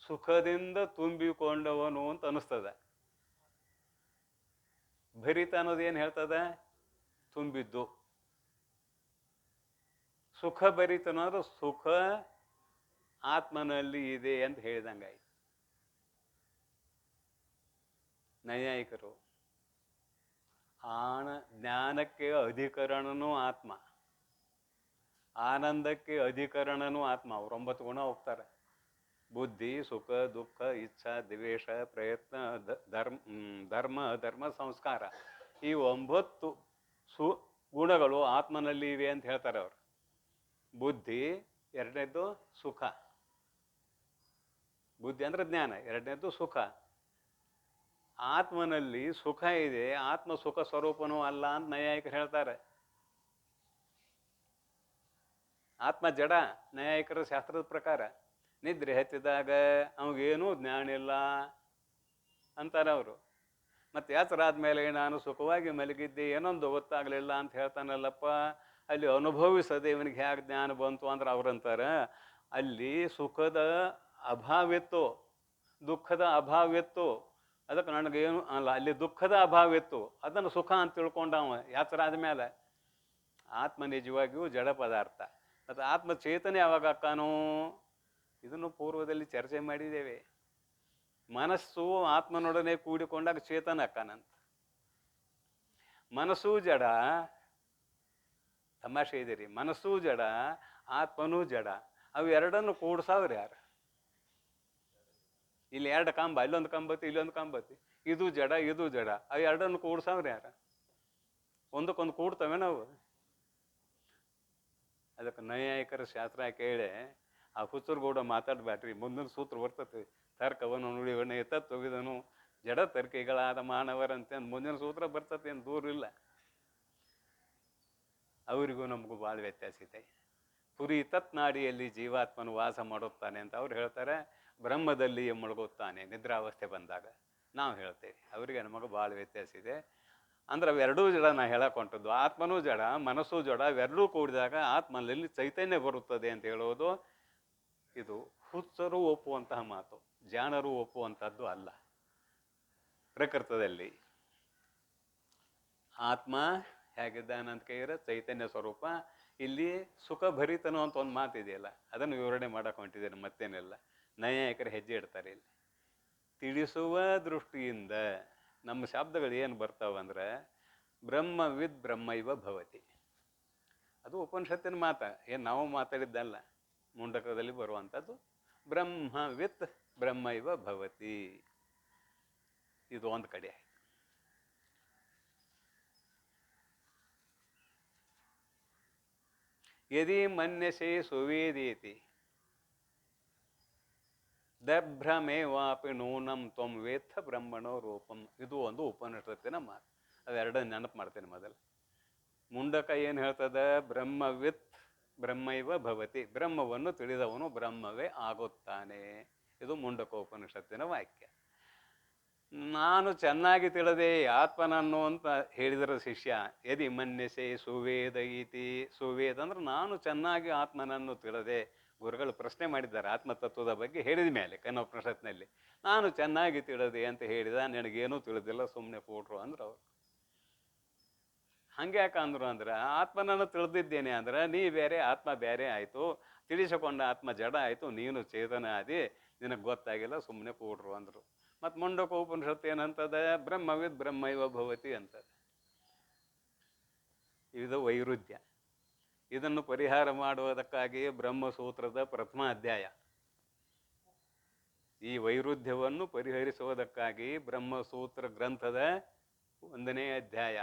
ಸುಖದಿಂದ ತುಂಬಿಕೊಂಡವನು ಅಂತ ಅನಿಸ್ತದ. ಭರಿತ ಅನ್ನೋದು ಏನು ಹೇಳ್ತದ? ತುಂಬಿದ್ದು. ಸುಖಭರಿತನು ಅಂದ್ರೆ ಸುಖ ಆತ್ಮನಲ್ಲಿ ಇದೆ ಅಂತ ಹೇಳಿದಂಗಾಯ್ತು. ನೈಯಾಯಿಕರು ಜ್ಞಾನಕ್ಕೆ ಅಧಿಕರಣನೂ ಆತ್ಮ, ಆನಂದಕ್ಕೆ ಅಧಿಕರಣನೂ ಆತ್ಮ. ಅವ್ರು 9 ಗುಣ ಹೋಗ್ತಾರೆ. ಬುದ್ಧಿ, ಸುಖ, ದುಃಖ, ಇಚ್ಛಾ, ದ್ವೇಷ, ಪ್ರಯತ್ನ, ಧರ್ಮ, ಅಧರ್ಮ, ಸಂಸ್ಕಾರ. ಈ 9 ಗುಣಗಳು ಆತ್ಮನಲ್ಲಿ ಇವೆ ಅಂತ ಹೇಳ್ತಾರೆ ಅವರು. ಬುದ್ಧಿ ಎರಡನೇದ್ದು ಸುಖ. ಬುದ್ಧಿ ಅಂದ್ರೆ ಜ್ಞಾನ. ಎರಡನೇದ್ದು ಸುಖ. ಆತ್ಮನಲ್ಲಿ ಸುಖ ಇದೆ, ಆತ್ಮ ಸುಖ ಸ್ವರೂಪನೂ ಅಲ್ಲ ಅಂತ ನೈಯಾಯಿಕರು ಹೇಳ್ತಾರೆ. ಆತ್ಮ ಜಡ, ನೈಯಾಯಿಕರ ಶಾಸ್ತ್ರದ ಪ್ರಕಾರ. ನಿದ್ರೆ ಹತ್ತಿದಾಗ ಅವಾಗೇನೂ ಜ್ಞಾನ ಇಲ್ಲ ಅಂತಾರೆ ಅವರು. ಮತ್ತು ಎಚ್ಚರ ಆದ್ಮೇಲೆ ನಾನು ಸುಖವಾಗಿ ಮಲಗಿದ್ದೆ, ಏನೊಂದು ಗೊತ್ತಾಗಲಿಲ್ಲ ಅಂತ ಹೇಳ್ತಾನಲ್ಲಪ್ಪ, ಅಲ್ಲಿ ಅನುಭವಿಸದೆ ಇವನಿಗೆ ಹೇಗೆ ಜ್ಞಾನ ಬಂತು ಅಂದ್ರೆ ಅವ್ರಂತಾರೆ ಅಲ್ಲಿ ಸುಖದ ಅಭಾವಿತ್ತು, ದುಃಖದ ಅಭಾವಿತ್ತು. ಅದಕ್ಕೆ ನನಗೇನು ಅಲ್ಲ, ಅಲ್ಲಿ ದುಃಖದ ಅಭಾವಿತ್ತು, ಅದನ್ನು ಸುಖ ಅಂತ ತಿಳ್ಕೊಂಡವ ಎಚ್ಚರ ಆದಮೇಲೆ. ಆತ್ಮ ನಿಜವಾಗಿಯೂ ಜಡ ಪದಾರ್ಥ. ಮತ್ತು ಆತ್ಮ ಚೇತನೆ ಯಾವಾಗ ಅಕ್ಕಾನು, ಇದನ್ನು ಪೂರ್ವದಲ್ಲಿ ಚರ್ಚೆ ಮಾಡಿದ್ದೇವೆ. ಮನಸ್ಸು ಆತ್ಮನೊಡನೆ ಕೂಡಿಕೊಂಡಾಗ ಚೇತನ ಅಕ್ಕಾನಂತ. ಮನಸ್ಸು ಜಡ, ತಮಾಷೆ ಇದೀರಿ, ಮನಸ್ಸು ಜಡ, ಆತ್ಮನೂ ಜಡ. ಅವು ಎರಡನ್ನು ಕೂಡ್ಸಾವ್ರಿ ಯಾರು? ಇಲ್ಲಿ ಎರಡು ಕಂಬ, ಇಲ್ಲೊಂದು ಕಂಬತಿ, ಇಲ್ಲೊಂದು ಕಂಬತಿ, ಇದು ಜಡ, ಇದು ಜಡ. ಅವು ಎರಡನ್ನು ಕೂಡ್ಸಾವ್ರಿ ಯಾರ? ಒಂದಕ್ಕೊಂದು ಕೂಡ್ತವೆ ನಾವು. ಅದಕ್ಕೆ ನೈಯಾಯಿಕರ ಶಾಸ್ತ್ರ ಕೇಳಿ ಆ ಹುಚ್ಚರ್ಗೂಡ ಮಾತಾಡ್ಬ್ಯಾಡ್ರಿ, ಮುಂದಿನ ಸೂತ್ರ ಬರ್ತದೆ. ತರ್ಕವನ್ನು ನುಡಿವನು ಎತ್ತೊಗಿದನು ಜಡ ತರ್ಕಿಗಳಾದ ಮಾನವರಂತೆ ಮುಂದಿನ ಸೂತ್ರ ಬರ್ತದೆ, ಏನು ದೂರ ಇಲ್ಲ. ಅವರಿಗೂ ನಮಗೂ ಭಾಳ ವ್ಯತ್ಯಾಸ ಇದೆ. ಪುರಿ ತತ್ನಾಡಿಯಲ್ಲಿ ಜೀವಾತ್ಮನು ವಾಸ ಮಾಡುತ್ತಾನೆ ಅಂತ ಅವ್ರು ಹೇಳ್ತಾರೆ, ಬ್ರಹ್ಮದಲ್ಲಿ ಮುಳುಗುತ್ತಾನೆ ನಿದ್ರಾವಸ್ಥೆ ಬಂದಾಗ ನಾವು ಹೇಳ್ತೇವೆ. ಅವರಿಗೆ ನಮಗೆ ಭಾಳ ವ್ಯತ್ಯಾಸ ಇದೆ. ಅಂದ್ರೆ ಅವೆರಡೂ ಜಡ ನಾ ಹೇಳಕೊಂಟದ್ದು. ಆತ್ಮನೂ ಜಡ, ಮನಸ್ಸು ಜಡ, ಅವೆರಡೂ ಕೂಡಿದಾಗ ಆತ್ಮನಲ್ಲಿ ಚೈತನ್ಯ ಬರುತ್ತದೆ ಅಂತ ಹೇಳೋದು ಇದು ಹುಚ್ಚರು ಒಪ್ಪುವಂತಹ ಮಾತು, ಜಾಣರು ಒಪ್ಪುವಂಥದ್ದು ಅಲ್ಲ. ಪ್ರಕೃತದಲ್ಲಿ ಆತ್ಮ ಹೇಗಿದ್ದಾನಂತ ಕೇಳಿದ್ರೆ ಚೈತನ್ಯ ಸ್ವರೂಪ. ಇಲ್ಲಿ ಸುಖ ಭರಿತನು ಅಂತ ಒಂದು ಮಾತಿದೆಯಲ್ಲ, ಅದನ್ನು ವಿವರಣೆ ಮಾಡಕ್ಕೆ ಹೊಂಟಿದ್ದೇನೆ, ಮತ್ತೇನೆಲ್ಲ. ನೈಯಾಯಿಕರು ಹೆಜ್ಜೆ ಇಡ್ತಾರೆ ಇಲ್ಲಿ. ತಿಳಿಸುವ ದೃಷ್ಟಿಯಿಂದ ನಮ್ಮ ಶಬ್ದಗಳು ಏನು ಬರ್ತಾವಂದ್ರೆ ಬ್ರಹ್ಮವಿದ್ ಬ್ರಹ್ಮೈವ ಭವತಿ. ಅದು ಉಪನಿಷತ್ತಿನ ಮಾತ, ಏನು ನಾವು ಮಾತಾಡಿದ್ದಲ್ಲ, ಮುಂಡಕದಲ್ಲಿ ಬರುವಂಥದ್ದು. ಬ್ರಹ್ಮವಿತ್ ಬ್ರಹ್ಮೈವ ಭವತಿ, ಇದು ಒಂದು ಕಡೆ. ಯದಿ ಮನ್ಯಸೆ ಸುವೇದೇತಿ ದಭ್ರಮೇವಾಪಿ ನೂನಂ ತ್ವಂ ವೇತ್ಥ ಬ್ರಹ್ಮಣೋ ರೂಪಂ. ಇದು ಒಂದು ಉಪನಿಷತ್ತಿನ ಮಾತು. ಅವೆರಡು ನೆನಪು ಮಾಡ್ತೇನೆ ಮೊದಲು. ಮುಂಡಕ ಏನು ಹೇಳ್ತದೆ? ಬ್ರಹ್ಮವಿತ್ ಬ್ರಹ್ಮೈವ ಭವತಿ, ಬ್ರಹ್ಮವನ್ನು ತಿಳಿದವನು ಬ್ರಹ್ಮವೇ ಆಗುತ್ತಾನೆ. ಇದು ಮುಂಡಕೋಪನಿಷತ್ತಿನ ವಾಕ್ಯ. ನಾನು ಚೆನ್ನಾಗಿ ತಿಳಿದೆ ಆತ್ಮನನ್ನು ಅಂತ ಹೇಳಿದರ ಶಿಷ್ಯ. ಯದಿ ಮನ್ಯಸೆ ಸುವೇದ ಇತಿ, ಸುವೇದ ಅಂದ್ರೆ ನಾನು ಚೆನ್ನಾಗಿ ಆತ್ಮನನ್ನು ತಿಳಿದೆ. ಗುರುಗಳು ಪ್ರಶ್ನೆ ಮಾಡಿದ್ದಾರೆ ಆತ್ಮತತ್ವದ ಬಗ್ಗೆ ಹೇಳಿದ ಮೇಲೆ ಕನ್ನೋಪನಿಷತ್ನಲ್ಲಿ. ನಾನು ಚೆನ್ನಾಗಿ ತಿಳಿದೆ ಅಂತ ಹೇಳಿದ, ನನಗೇನೂ ತಿಳಿದಿಲ್ಲ, ಸುಮ್ಮನೆ ಕೂಡ್ರು ಅಂದ್ರೆ ಅವ್ರು. ಹಂಗೆ ಯಾಕೆ ಅಂದರು ಅಂದ್ರೆ, ಆತ್ಮನನ್ನು ತಿಳಿದಿದ್ದೇನೆ ಅಂದ್ರೆ ನೀ ಬೇರೆ ಆತ್ಮ ಬೇರೆ ಆಯಿತು, ತಿಳಿಸಿಕೊಂಡ ಆತ್ಮ ಜಡ ಆಯಿತು, ನೀನು ಚೇತನ ಆದಿ, ನಿನಗೆ ಗೊತ್ತಾಗಿಲ್ಲ, ಸುಮ್ಮನೆ ಕೂಡ್ರು ಅಂದರು. ಮತ್ತು ಮುಂಡಕೋಪನಿಷತ್ತು ಏನಂತದೆ? ಬ್ರಹ್ಮವಿದ್ ಬ್ರಹ್ಮೈವ ಭವತಿ ಅಂತದೆ. ಇದು ವೈರುಧ್ಯ. ಇದನ್ನು ಪರಿಹಾರ ಮಾಡುವುದಕ್ಕಾಗಿ ಬ್ರಹ್ಮಸೂತ್ರದ ಪ್ರಥಮ ಅಧ್ಯಾಯ. ಈ ವೈರುಧ್ಯವನ್ನು ಪರಿಹರಿಸುವುದಕ್ಕಾಗಿ ಬ್ರಹ್ಮಸೂತ್ರ ಗ್ರಂಥದ 1ನೇ ಅಧ್ಯಾಯ,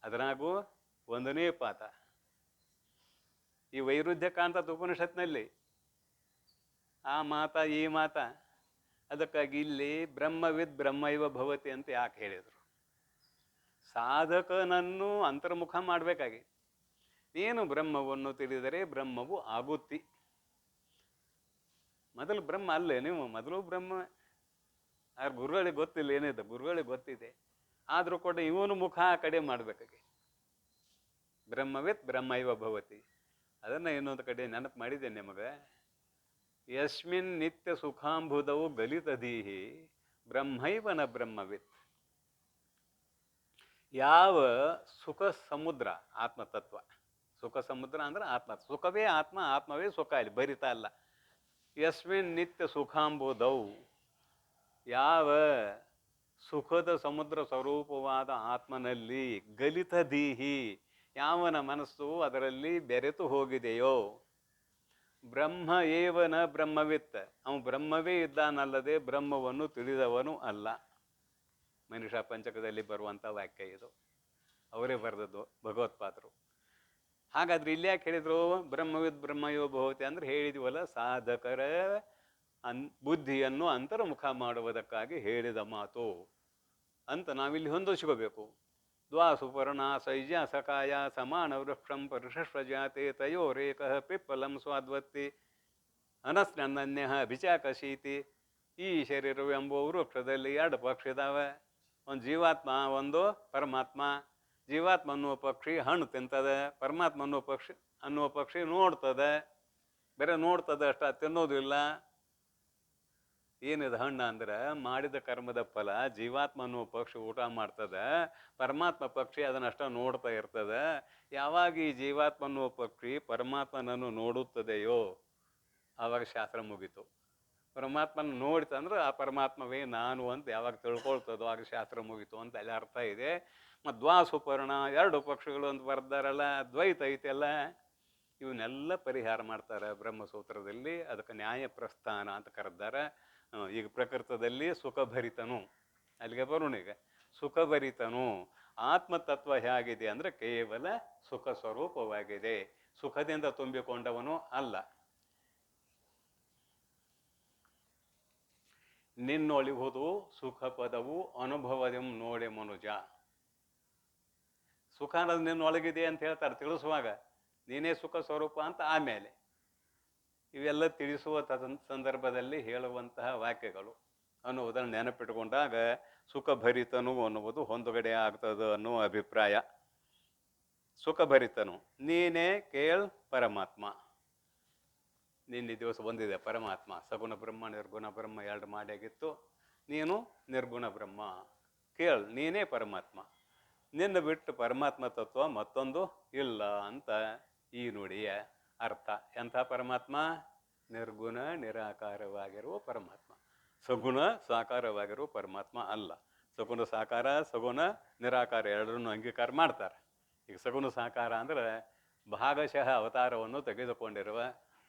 ಅದರಾಗೂ 1ನೇ ಪಾಠ. ಈ ವೈರುಧ್ಯ ಕಾಂತದ ಉಪನಿಷತ್ನಲ್ಲಿ ಆ ಮಾತ ಈ ಮಾತ. ಅದಕ್ಕಾಗಿ ಇಲ್ಲಿ ಬ್ರಹ್ಮವಿದ್ ಬ್ರಹ್ಮೈವ ಭವತಿ ಅಂತ ಯಾಕೆ ಹೇಳಿದರು? ಸಾಧಕನನ್ನು ಅಂತರ್ಮುಖ ಮಾಡಬೇಕಾಗಿ. ನೀನು ಬ್ರಹ್ಮವನ್ನು ತಿಳಿದರೆ ಬ್ರಹ್ಮವು ಆಗುತ್ತಿ. ಮೊದಲು ಬ್ರಹ್ಮ ಅಲ್ಲೇ ನೀವು, ಮೊದಲು ಬ್ರಹ್ಮ. ಆ ಗುರುಗಳಿಗೆ ಗೊತ್ತಿಲ್ಲ ಏನಿದೆ, ಗುರುಗಳಿಗೆ ಗೊತ್ತಿದೆ, ಆದರೂ ಕೂಡ ಇವನು ಮುಖ ಆ ಕಡೆ ಮಾಡಬೇಕಾಗಿ. ಬ್ರಹ್ಮವಿತ್ ಬ್ರಹ್ಮೈವ ಭವತಿ. ಅದನ್ನು ಇನ್ನೊಂದು ಕಡೆ ನೆನಪು ಮಾಡಿದ್ದೇನೆ ನಿಮಗೆ. ಯಸ್ಮಿನ್ ನಿತ್ಯ ಸುಖಾಂಬುಧವು ಗಲಿತಧೀಹಿ ಬ್ರಹ್ಮೈವನ ಬ್ರಹ್ಮವಿತ್. ಯಾವ ಸುಖ ಸಮುದ್ರ ಆತ್ಮತತ್ವ, ಸುಖ ಸಮುದ್ರ ಅಂದ್ರೆ ಆತ್ಮ, ಸುಖವೇ ಆತ್ಮ, ಆತ್ಮವೇ ಸುಖ, ಇಲ್ಲಿ ಭರಿತ ಅಲ್ಲ. ಯಸ್ಮಿನ್ ನಿತ್ಯ ಸುಖಾಂಬುಧೌ, ಯಾವ ಸುಖದ ಸಮುದ್ರ ಸ್ವರೂಪವಾದ ಆತ್ಮನಲ್ಲಿ ಗಲಿತಧೀಹಿ, ಯಾವನ ಮನಸ್ಸು ಅದರಲ್ಲಿ ಬೆರೆತು ಹೋಗಿದೆಯೋ, ಬ್ರಹ್ಮ ಏವನ ಬ್ರಹ್ಮವಿತ್, ಅವನು ಬ್ರಹ್ಮವೇ ಇದ್ದಾನಲ್ಲದೆ ಬ್ರಹ್ಮವನ್ನು ತಿಳಿದವನು ಅಲ್ಲ. ಮನುಷ್ಯ ಪಂಚಕದಲ್ಲಿ ಬರುವಂಥ ವಾಕ್ಯ ಇದು, ಅವರೇ ಬರೆದದ್ದು ಭಗವತ್ಪಾದರು. ಹಾಗಾದ್ರೆ ಇಲ್ಲಿ ಯಾಕೆ ಹೇಳಿದ್ರು ಬ್ರಹ್ಮವಿದ್ ಬ್ರಹ್ಮಯೋ ಭವತಿ ಅಂದ್ರೆ ಹೇಳಿದ್ವಲ್ಲ, ಸಾಧಕರ ಬುದ್ಧಿಯನ್ನು ಅಂತರ್ಮುಖ ಮಾಡುವುದಕ್ಕಾಗಿ ಹೇಳಿದ ಮಾತು ಅಂತ ನಾವಿಲ್ಲಿ ಹೊಂದಿಸ್ಕೋಬೇಕು. ದ್ವಾ ಸುಪರ್ಣ ಸೈಜ್ಯ ಸಕಾಯ ಸಮಾನ ವೃಕ್ಷಂ ಪರುಷಸ್ವ ಜಾತೆ ತಯೋರೇಕ ಪಿಪ್ಪಲಂ ಸ್ವಾದ್ವತ್ತಿ ಅನಸ್ನನ್ಯ ಅಭಿಚಾಕಶೀತಿ. ಈ ಶರೀರವೆಂಬ ವೃಕ್ಷದಲ್ಲಿ ಎರಡು ಪಕ್ಷ ಇದಾವೆ, ಒಂದು ಜೀವಾತ್ಮ ಒಂದು ಪರಮಾತ್ಮ. ಜೀವಾತ್ಮ ಅನ್ನುವ ಪಕ್ಷಿ ಹಣ್ಣು ತಿಂತದೆ, ಪರಮಾತ್ಮ ಅನ್ನುವ ಪಕ್ಷಿ ನೋಡ್ತದೆ. ಬೇರೆ ನೋಡ್ತದೆ ಅಷ್ಟ, ತಿನ್ನೋದಿಲ್ಲ. ಏನಿದೆ ಹಣ್ಣು ಅಂದ್ರೆ ಮಾಡಿದ ಕರ್ಮದ ಫಲ. ಜೀವಾತ್ಮ ಅನ್ನುವ ಪಕ್ಷಿ ಊಟ ಮಾಡ್ತದೆ, ಪರಮಾತ್ಮ ಪಕ್ಷಿ ಅದನ್ನಷ್ಟ ನೋಡ್ತಾ ಇರ್ತದೆ. ಯಾವಾಗ ಈ ಜೀವಾತ್ಮ ಅನ್ನುವ ಪಕ್ಷಿ ಪರಮಾತ್ಮನನ್ನು ನೋಡುತ್ತದೆಯೋ ಆವಾಗ ಶಾಸ್ತ್ರ ಮುಗೀತು. ಪರಮಾತ್ಮನ ನೋಡಿತಂದ್ರೆ ಆ ಪರಮಾತ್ಮವೇ ನಾನು ಅಂತ ಯಾವಾಗ ತಿಳ್ಕೊಳ್ತದೋ ಆಗ ಶಾಸ್ತ್ರ ಮುಗೀತು ಅಂತ ಅಲ್ಲಿ ಅರ್ಥ ಇದೆ. ಮತ್ತು ದ್ವಾ ಸುಪರ್ಣ ಎರಡು ಪಕ್ಷಿಗಳು ಅಂತ ಬರ್ದಾರಲ್ಲ, ದ್ವೈತ ಐತೆಲ್ಲ, ಇವನ್ನೆಲ್ಲ ಪರಿಹಾರ ಮಾಡ್ತಾರೆ ಬ್ರಹ್ಮಸೂತ್ರದಲ್ಲಿ. ಅದಕ್ಕೆ ನ್ಯಾಯ ಪ್ರಸ್ಥಾನ ಅಂತ ಕರೆದಾರೆ. ಈಗ ಪ್ರಕೃತದಲ್ಲಿ ಸುಖಭರಿತನು, ಅಲ್ಲಿಗೆ ಬರೋಣ. ಈಗ ಸುಖಭರಿತನು ಆತ್ಮತತ್ವ ಹೇಗಿದೆ ಅಂದರೆ ಕೇವಲ ಸುಖ ಸ್ವರೂಪವಾಗಿದೆ, ಸುಖದಿಂದ ತುಂಬಿಕೊಂಡವನು ಅಲ್ಲ. ನಿನ್ನೊಳಿಹುದು ಸುಖ ಪದವು ಅನುಭವದಂ ನೋಡೆ ಮನುಜ. ಸುಖ ಅನ್ನೋದು ನಿನ್ನೊಳಗಿದೆ ಅಂತ ಹೇಳ್ತಾರೆ ತಿಳಿಸುವಾಗ, ನೀನೇ ಸುಖ ಸ್ವರೂಪ ಅಂತ. ಆಮೇಲೆ ಇವೆಲ್ಲ ತಿಳಿಸುವ ಸಂದರ್ಭದಲ್ಲಿ ಹೇಳುವಂತಹ ವಾಕ್ಯಗಳು ಅನ್ನುವುದನ್ನು ನೆನಪಿಟ್ಟುಕೊಂಡಾಗ ಸುಖಭರಿತನು ಅನ್ನುವುದು ಹೊಂದುಗಡೆ ಆಗ್ತದೆ ಅನ್ನುವ ಅಭಿಪ್ರಾಯ. ಸುಖಭರಿತನು ನೀನೇ ಕೇಳ್ ಪರಮಾತ್ಮ. ನಿನ್ನೆ ದಿವಸ ಬಂದಿದೆ ಪರಮಾತ್ಮ, ಸಗುಣ ಬ್ರಹ್ಮ ನಿರ್ಗುಣ ಬ್ರಹ್ಮ ಎರಡು ಮಾಡಿಯಾಗಿತ್ತು. ನೀನು ನಿರ್ಗುಣ ಬ್ರಹ್ಮ, ಕೇಳ್ ನೀನೇ ಪರಮಾತ್ಮ. ನಿನ್ನ ಬಿಟ್ಟು ಪರಮಾತ್ಮ ತತ್ವ ಮತ್ತೊಂದು ಇಲ್ಲ ಅಂತ ಈ ನುಡಿಯ ಅರ್ಥ. ಎಂಥ ಪರಮಾತ್ಮ? ನಿರ್ಗುಣ ನಿರಾಕಾರವಾಗಿರುವ ಪರಮಾತ್ಮ, ಸಗುಣ ಸಾಕಾರವಾಗಿರುವ ಪರಮಾತ್ಮ ಅಲ್ಲ. ಸಗುಣ ಸಾಕಾರ ಸಗುಣ ನಿರಾಕಾರ ಎರಡರನ್ನು ಅಂಗೀಕಾರ ಮಾಡ್ತಾರೆ. ಈಗ ಸಗುಣ ಸಾಕಾರ ಅಂದರೆ ಭಾಗಶಃ ಅವತಾರವನ್ನು ತೆಗೆದುಕೊಂಡಿರುವ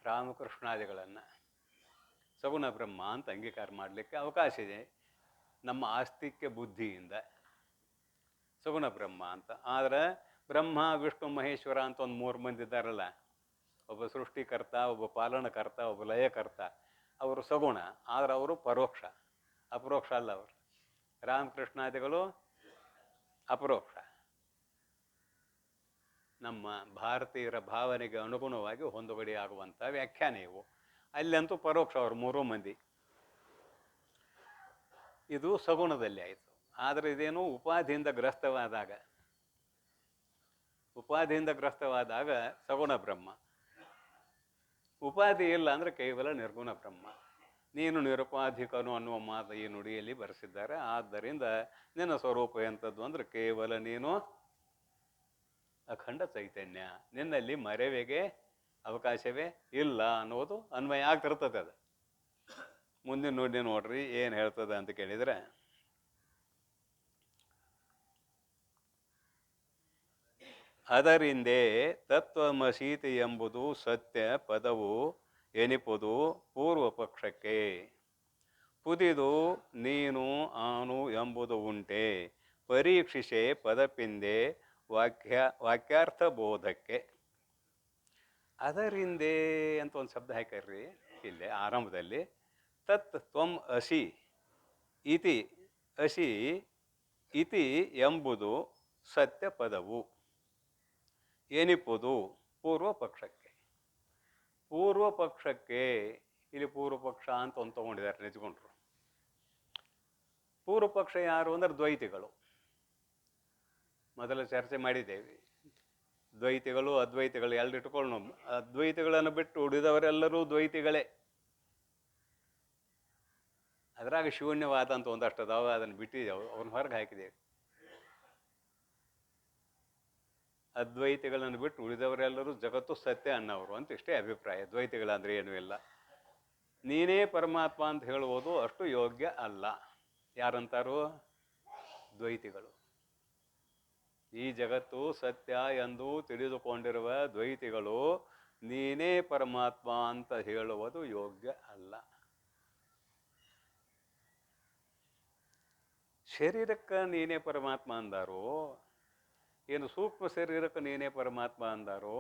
ರಾಮಕೃಷ್ಣಾದಿಗಳನ್ನು ಸಗುಣ ಬ್ರಹ್ಮ ಅಂತ ಅಂಗೀಕಾರ ಮಾಡಲಿಕ್ಕೆ ಅವಕಾಶ ಇದೆ ನಮ್ಮ ಆಸ್ತಿಕ್ಯ ಬುದ್ಧಿಯಿಂದ. ಸಗುಣ ಬ್ರಹ್ಮ ಅಂತ. ಆದರೆ ಬ್ರಹ್ಮ ವಿಷ್ಣು ಮಹೇಶ್ವರ ಅಂತ ಒಂದು 3 ಮಂದಿ ಇದ್ದಾರಲ್ಲ, ಒಬ್ಬ ಸೃಷ್ಟಿಕರ್ತ, ಒಬ್ಬ ಪಾಲನಕರ್ತ, ಒಬ್ಬ ಲಯಕರ್ತ. ಅವರು ಸಗುಣ, ಆದರೆ ಅವರು ಪರೋಕ್ಷ, ಅಪರೋಕ್ಷ ಅಲ್ಲ. ಅವರು ರಾಮಕೃಷ್ಣಾದಿಗಳು ಅಪರೋಕ್ಷ. ನಮ್ಮ ಭಾರತೀಯರ ಭಾವನೆಗೆ ಅನುಗುಣವಾಗಿ ಹೊಂದುಗಡೆಯಾಗುವಂಥ ವ್ಯಾಖ್ಯಾನ ಇವು. ಅಲ್ಲಂತೂ ಪರೋಕ್ಷ ಅವರು 3 ಮಂದಿ. ಇದು ಸಗುಣದಲ್ಲಿ ಆಯಿತು. ಆದರೆ ಇದೇನು ಉಪಾಧಿಯಿಂದ ಗ್ರಸ್ತವಾದಾಗ ಸಗುಣ ಬ್ರಹ್ಮ. ಉಪಾಧಿ ಇಲ್ಲ ಅಂದರೆ ಕೇವಲ ನಿರ್ಗುಣ ಬ್ರಹ್ಮ. ನೀನು ನಿರುಪಾಧಿಕನು ಅನ್ನುವ ಮಾತು ಈ ನುಡಿಯಲ್ಲಿ ಬರೆಸಿದ್ದಾರೆ. ಆದ್ದರಿಂದ ನಿನ್ನ ಸ್ವರೂಪ ಎಂಥದ್ದು ಅಂದರೆ ಕೇವಲ ನೀನು ಅಖಂಡ ಚೈತನ್ಯ, ನಿನ್ನಲ್ಲಿ ಮರೆವೆಗೆ ಅವಕಾಶವೇ ಇಲ್ಲ ಅನ್ನೋದು ಅನ್ವಯ ಆಗ್ತಿರ್ತದೆ. ಅದು ಮುಂದಿನ ನುಡಿ ನೋಡ್ರಿ ಏನು ಹೇಳ್ತದೆ ಅಂತ ಕೇಳಿದರೆ, ಅದರಿಂದೇ ತತ್ವಮಸೀತಿ ಎಂಬುದು ಸತ್ಯ ಪದವು ಎನಿಪುದು ಪೂರ್ವ ಪಕ್ಷಕ್ಕೆ. ಪುದಿದು ನೀನು ಆನು ಎಂಬುದು ಉಂಟೆ ಪರೀಕ್ಷಿಸೆ ಪದಪಿಂದೆ ವಾಕ್ಯಾರ್ಥ ಬೋಧಕ್ಕೆ. ಅದರಿಂದೇ ಅಂತ ಒಂದು ಶಬ್ದ ಹಾಕ್ಯಾರ್ರಿ ಇಲ್ಲೇ ಆರಂಭದಲ್ಲಿ. ತತ್ ತ್ವಂ ಅಸಿ ಇತಿ, ಅಸಿ ಇತಿ ಎಂಬುದು ಸತ್ಯ ಪದವು ಎನಿಪುದು ಪೂರ್ವ ಪಕ್ಷಕ್ಕೆ. ಪೂರ್ವ ಪಕ್ಷಕ್ಕೆ ಇಲ್ಲಿ ಪೂರ್ವ ಪಕ್ಷ ಅಂತ ಒಂದು ತಗೊಂಡಿದ್ದಾರೆ ನಿಜಗೊಂಡ್ರು. ಪೂರ್ವ ಪಕ್ಷ ಯಾರು ಅಂದ್ರೆ ದ್ವೈತಿಗಳು. ಮೊದಲು ಚರ್ಚೆ ಮಾಡಿದ್ದೇವೆ. ದ್ವೈತಿಗಳು ಅದ್ವೈತಿಗಳು ಎರಡು ಇಟ್ಕೊಂಡು, ಅದ್ವೈತಿಗಳನ್ನು ಬಿಟ್ಟು ಉಳಿದವರೆಲ್ಲರೂ ದ್ವೈತಿಗಳೇ. ಅದ್ರಾಗ ಶೂನ್ಯವಾದ ಅಂತ ಒಂದಷ್ಟು ಅದಾವ, ಅದನ್ನು ಬಿಟ್ಟಿದ್ದೇವೆ, ಅವ್ರನ್ನ ಹೊರಗೆ ಹಾಕಿದ್ದೇವೆ. ಅದ್ವೈತಿಗಳನ್ನು ಬಿಟ್ಟು ಉಳಿದವರೆಲ್ಲರೂ ಜಗತ್ತು ಸತ್ಯ ಅನ್ನೋರು ಅಂತ ಇಷ್ಟೇ ಅಭಿಪ್ರಾಯ. ದ್ವೈತಿಗಳಂದ್ರೆ ಏನೂ ಇಲ್ಲ. ನೀನೇ ಪರಮಾತ್ಮ ಅಂತ ಹೇಳುವುದು ಅಷ್ಟು ಯೋಗ್ಯ ಅಲ್ಲ. ಯಾರಂತಾರು? ದ್ವೈತಿಗಳು. ಈ ಜಗತ್ತು ಸತ್ಯ ಎಂದು ತಿಳಿದುಕೊಂಡಿರುವ ದ್ವೈತಿಗಳು ನೀನೇ ಪರಮಾತ್ಮ ಅಂತ ಹೇಳುವುದು ಯೋಗ್ಯ ಅಲ್ಲ. ಶರೀರಕ್ಕೆ ನೀನೇ ಪರಮಾತ್ಮ ಅಂದಾರು, ಏನು ಸೂಕ್ಷ್ಮ ಶರೀರಕ್ಕೆ ನೀನೇ ಪರಮಾತ್ಮ ಅಂದಾರೋ,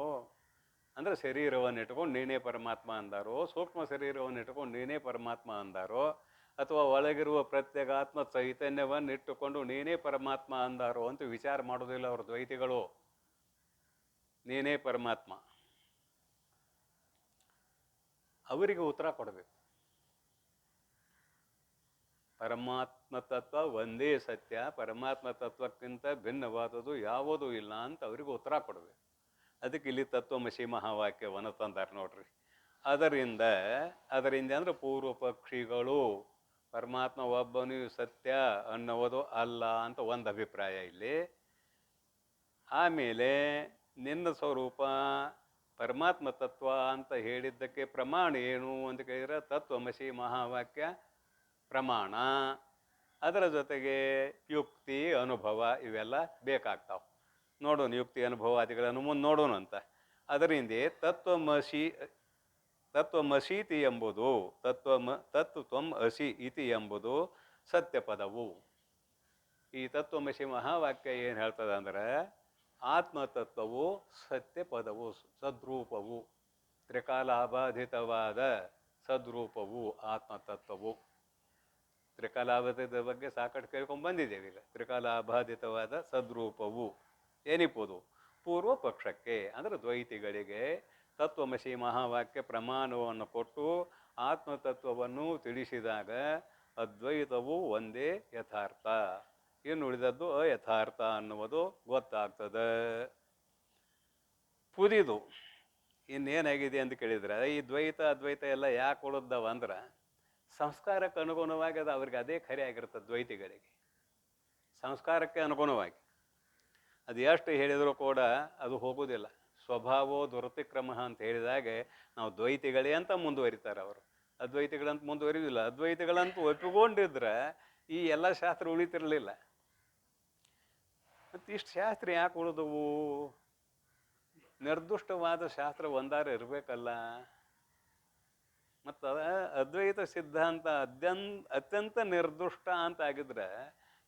ಅಂದರೆ ಶರೀರವನ್ನು ಇಟ್ಕೊಂಡು ನೀನೇ ಪರಮಾತ್ಮ ಅಂದಾರೋ, ಸೂಕ್ಷ್ಮ ಶರೀರವನ್ನು ಇಟ್ಕೊಂಡು ನೀನೇ ಪರಮಾತ್ಮ ಅಂದಾರೋ, ಅಥವಾ ಒಳಗಿರುವ ಪ್ರತ್ಯೇಗಾತ್ಮ ಚೈತನ್ಯವನ್ನು ಇಟ್ಟುಕೊಂಡು ನೀನೇ ಪರಮಾತ್ಮ ಅಂದಾರೋ ಅಂತ ವಿಚಾರ ಮಾಡೋದಿಲ್ಲ ಅವರು ದ್ವೈತಿಗಳು. ನೀನೇ ಪರಮಾತ್ಮ, ಅವರಿಗೆ ಉತ್ತರ ಕೊಡಬೇಕು. ಪರಮಾತ್ಮ ತತ್ವ ಒಂದೇ ಸತ್ಯ, ಪರಮಾತ್ಮ ತತ್ವಕ್ಕಿಂತ ಭಿನ್ನವಾದದ್ದು ಯಾವುದೂ ಇಲ್ಲ ಅಂತ ಅವರಿಗೆ ಉತ್ತರ ಕೊಡಬೇಕು. ಅದಕ್ಕೆ ಇಲ್ಲಿ ತತ್ವಮಸಿ ಮಹಾವಾಕ್ಯವನ್ನು ತಂದಾರೆ ನೋಡ್ರಿ. ಅದರಿಂದ ಅಂದರೆ ಪೂರ್ವ ಪಕ್ಷಿಗಳು ಪರಮಾತ್ಮ ಒಬ್ಬನು ಸತ್ಯ ಅನ್ನೋದು ಅಲ್ಲ ಅಂತ ಒಂದು ಅಭಿಪ್ರಾಯ ಇಲ್ಲಿ. ಆಮೇಲೆ ನಿನ್ನ ಸ್ವರೂಪ ಪರಮಾತ್ಮ ತತ್ವ ಅಂತ ಹೇಳಿದ್ದಕ್ಕೆ ಪ್ರಮಾಣ ಏನು ಅಂತ ಕೇಳಿದ್ರೆ ತತ್ವಮಸಿ ಮಹಾವಾಕ್ಯ ಪ್ರಮಾಣ. ಅದರ ಜೊತೆಗೆ ಯುಕ್ತಿ ಅನುಭವ ಇವೆಲ್ಲ ಬೇಕಾಗ್ತಾವೆ. ನೋಡೋಣ ಯುಕ್ತಿ ಅನುಭವಾದಿಗಳನ್ನು ಮುಂದೆ ನೋಡೋಣ ಅಂತ. ಅದರಿಂದ ತತ್ವಮಸೀತಿ ಎಂಬುದು ತತ್ವಂ ಅಸಿ ಇತಿ ಎಂಬುದು ಸತ್ಯ ಪದವು. ಈ ತತ್ವಮಸಿ ಮಹಾವಾಕ್ಯ ಏನು ಹೇಳ್ತದೆ ಅಂದ್ರೆ ಆತ್ಮತತ್ವವು ಸತ್ಯ ಪದವು, ಸದ್ರೂಪವು, ತ್ರಿಕಾಲಾಬಾಧಿತವಾದ ಸದ್ರೂಪವು ಆತ್ಮತತ್ವವು. ತ್ರಿಕಾಲಾಬಾಧಿತ ಬಗ್ಗೆ ಸಾಕಷ್ಟು ಕೇಳ್ಕೊಂಡು ಬಂದಿದ್ದೇವೆ. ಈಗ ತ್ರಿಕಾಲಾಬಾಧಿತವಾದ ಸದ್ರೂಪವು ಏನಿಪ್ಪುದು ಪೂರ್ವ ಪಕ್ಷಕ್ಕೆ ಅಂದರೆ ದ್ವೈತಿಗಳಿಗೆ ತತ್ವಮಸಿ ಮಹಾವಾಕ್ಯ ಪ್ರಮಾಣವನ್ನು ಕೊಟ್ಟು ಆತ್ಮತತ್ವವನ್ನು ತಿಳಿಸಿದಾಗ ಅದ್ವೈತವು ಒಂದೇ ಯಥಾರ್ಥ, ಇನ್ನು ಉಳಿದದ್ದು ಅಯಥಾರ್ಥ ಅನ್ನುವುದು ಗೊತ್ತಾಗ್ತದೆ. ಪುದಿದು ಇನ್ನೇನಾಗಿದೆ ಅಂತ ಕೇಳಿದ್ರೆ ಈ ದ್ವೈತ ಅದ್ವೈತ ಎಲ್ಲ ಯಾಕೆ ಉಳಿದವ ಅಂದ್ರೆ ಸಂಸ್ಕಾರಕ್ಕೆ ಅನುಗುಣವಾಗಿ ಅದು ಅವ್ರಿಗೆ ಅದೇ ಖರೆ ಆಗಿರ್ತದೆ. ದ್ವೈತಿಗಳಿಗೆ ಸಂಸ್ಕಾರಕ್ಕೆ ಅನುಗುಣವಾಗಿ ಅದು ಎಷ್ಟು ಹೇಳಿದರೂ ಕೂಡ ಅದು ಹೋಗೋದಿಲ್ಲ. ಸ್ವಭಾವೋ ದುರತಿಕ್ರಮ ಅಂತ ಹೇಳಿದಾಗೆ ನಾವು ದ್ವೈತಿಗಳೇ ಅಂತ ಮುಂದುವರಿತಾರೆ ಅವರು, ಅದ್ವೈತಿಗಳಂತ ಮುಂದುವರಿಯೋದಿಲ್ಲ. ಅದ್ವೈತಿಗಳಂತೂ ಒಪ್ಪಿಕೊಂಡಿದ್ರೆ ಈ ಎಲ್ಲ ಶಾಸ್ತ್ರ ಉಳಿತಿರಲಿಲ್ಲ. ಮತ್ತು ಇಷ್ಟು ಶಾಸ್ತ್ರ ಯಾಕೆ ಉಳಿದವು? ನಿರ್ದುಷ್ಟವಾದ ಶಾಸ್ತ್ರ ಒಂದಾರು ಇರಬೇಕಲ್ಲ. ಮತ್ತು ಅದ್ವೈತ ಸಿದ್ಧಾಂತ ಅತ್ಯಂತ ನಿರ್ದುಷ್ಟ ಅಂತ ಆಗಿದ್ರೆ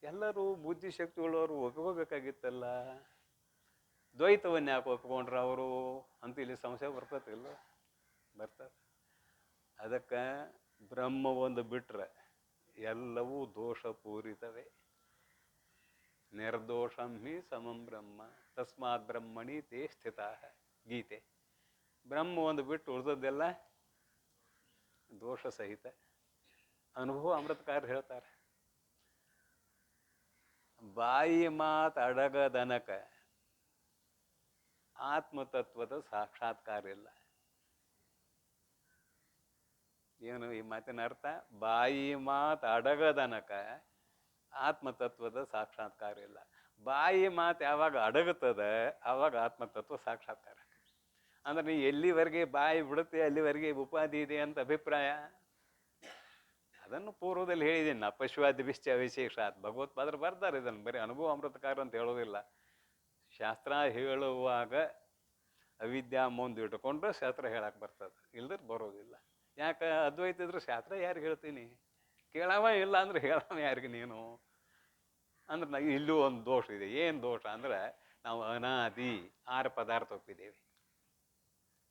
ಎಲ್ಲರೂ ಬುದ್ಧಿಶಕ್ತಿಗಳವರು ಒಪ್ಕೋಬೇಕಾಗಿತ್ತಲ್ಲ. ದ್ವೈತವನ್ನು ಯಾಕೆ ಒಪ್ಕೊಂಡ್ರೆ ಅವರು ಅಂತ ಇಲ್ಲಿ ಸಂಶಯ ಬರ್ತತಿಲ್ಲ, ಬರ್ತದೆ. ಅದಕ್ಕೆ ಬ್ರಹ್ಮ ಒಂದು ಬಿಟ್ರೆ ಎಲ್ಲವೂ ದೋಷಪೂರಿತವೇ. ನಿರ್ದೋಷಂ ಹಿ ಸಮಂ ಬ್ರಹ್ಮ ತಸ್ಮಾತ್ ಬ್ರಹ್ಮಣಿ ತೇ ಸ್ಥಿತ ಗೀತೆ. ಬ್ರಹ್ಮ ಒಂದು ಬಿಟ್ಟು ಉಳಿದದ್ದೆಲ್ಲ ದೋಷ ಸಹಿತ. ಅನುಭವ ಅಮೃತಕಾರ ಹೇಳ್ತಾರೆ, ಬಾಯಿ ಮಾತು ಅಡಗದನಕ ಆತ್ಮತತ್ವದ ಸಾಕ್ಷಾತ್ಕಾರ ಇಲ್ಲ. ಏನು ಈ ಮಾತಿನ ಅರ್ಥ? ಬಾಯಿ ಮಾತು ಅಡಗದನಕ ಆತ್ಮತತ್ವದ ಸಾಕ್ಷಾತ್ಕಾರ ಇಲ್ಲ. ಬಾಯಿ ಮಾತು ಯಾವಾಗ ಅಡಗುತ್ತದೆ ಆವಾಗ ಆತ್ಮತತ್ವ ಸಾಕ್ಷಾತ್ಕಾರ. ಅಂದ್ರೆ ನೀ ಎಲ್ಲಿವರೆಗೆ ಬಾಯಿ ಬಿಡುತ್ತೆ ಅಲ್ಲಿವರೆಗೆ ಉಪಾಧಿ ಇದೆ ಅಂತ ಅಭಿಪ್ರಾಯ. ಅದನ್ನು ಪೂರ್ವದಲ್ಲಿ ಹೇಳಿದ್ದೀನಿ ನಾ, ಪಶುವಾದಿ ವಿಶ್ಚ ವಿಶೇಷಾತ್. ಭಗವತ್ಪಾದರು ಬರ್ತಾರೆ ಇದನ್ನು, ಬರೀ ಅನುಭವ ಅಮೃತಕಾರ ಅಂತ ಹೇಳೋದಿಲ್ಲ. ಶಾಸ್ತ್ರ ಹೇಳುವಾಗ ಅವಿದ್ಯಾ ಮುಂದೆ ಇಟ್ಕೊಂಡ್ರೆ ಶಾಸ್ತ್ರ ಹೇಳಕ್ಕೆ ಬರ್ತದೆ, ಇಲ್ದ್ರೆ ಬರೋದಿಲ್ಲ. ಯಾಕೆ? ಅದ್ವೈತ ಇದ್ರೆ ಶಾಸ್ತ್ರ ಯಾರಿಗೆ ಹೇಳ್ತೀನಿ? ಕೇಳವ ಇಲ್ಲ ಅಂದ್ರೆ ಹೇಳವ ಯಾರಿಗೆ ನೀನು? ಅಂದ್ರೆ ನಾವು ಇಲ್ಲೂ ಒಂದು ದೋಷ ಇದೆ. ಏನು ದೋಷ ಅಂದ್ರೆ ನಾವು ಅನಾದಿ 6 ಪದಾರ್ಥ ಒಪ್ಪಿದ್ದೇವೆ.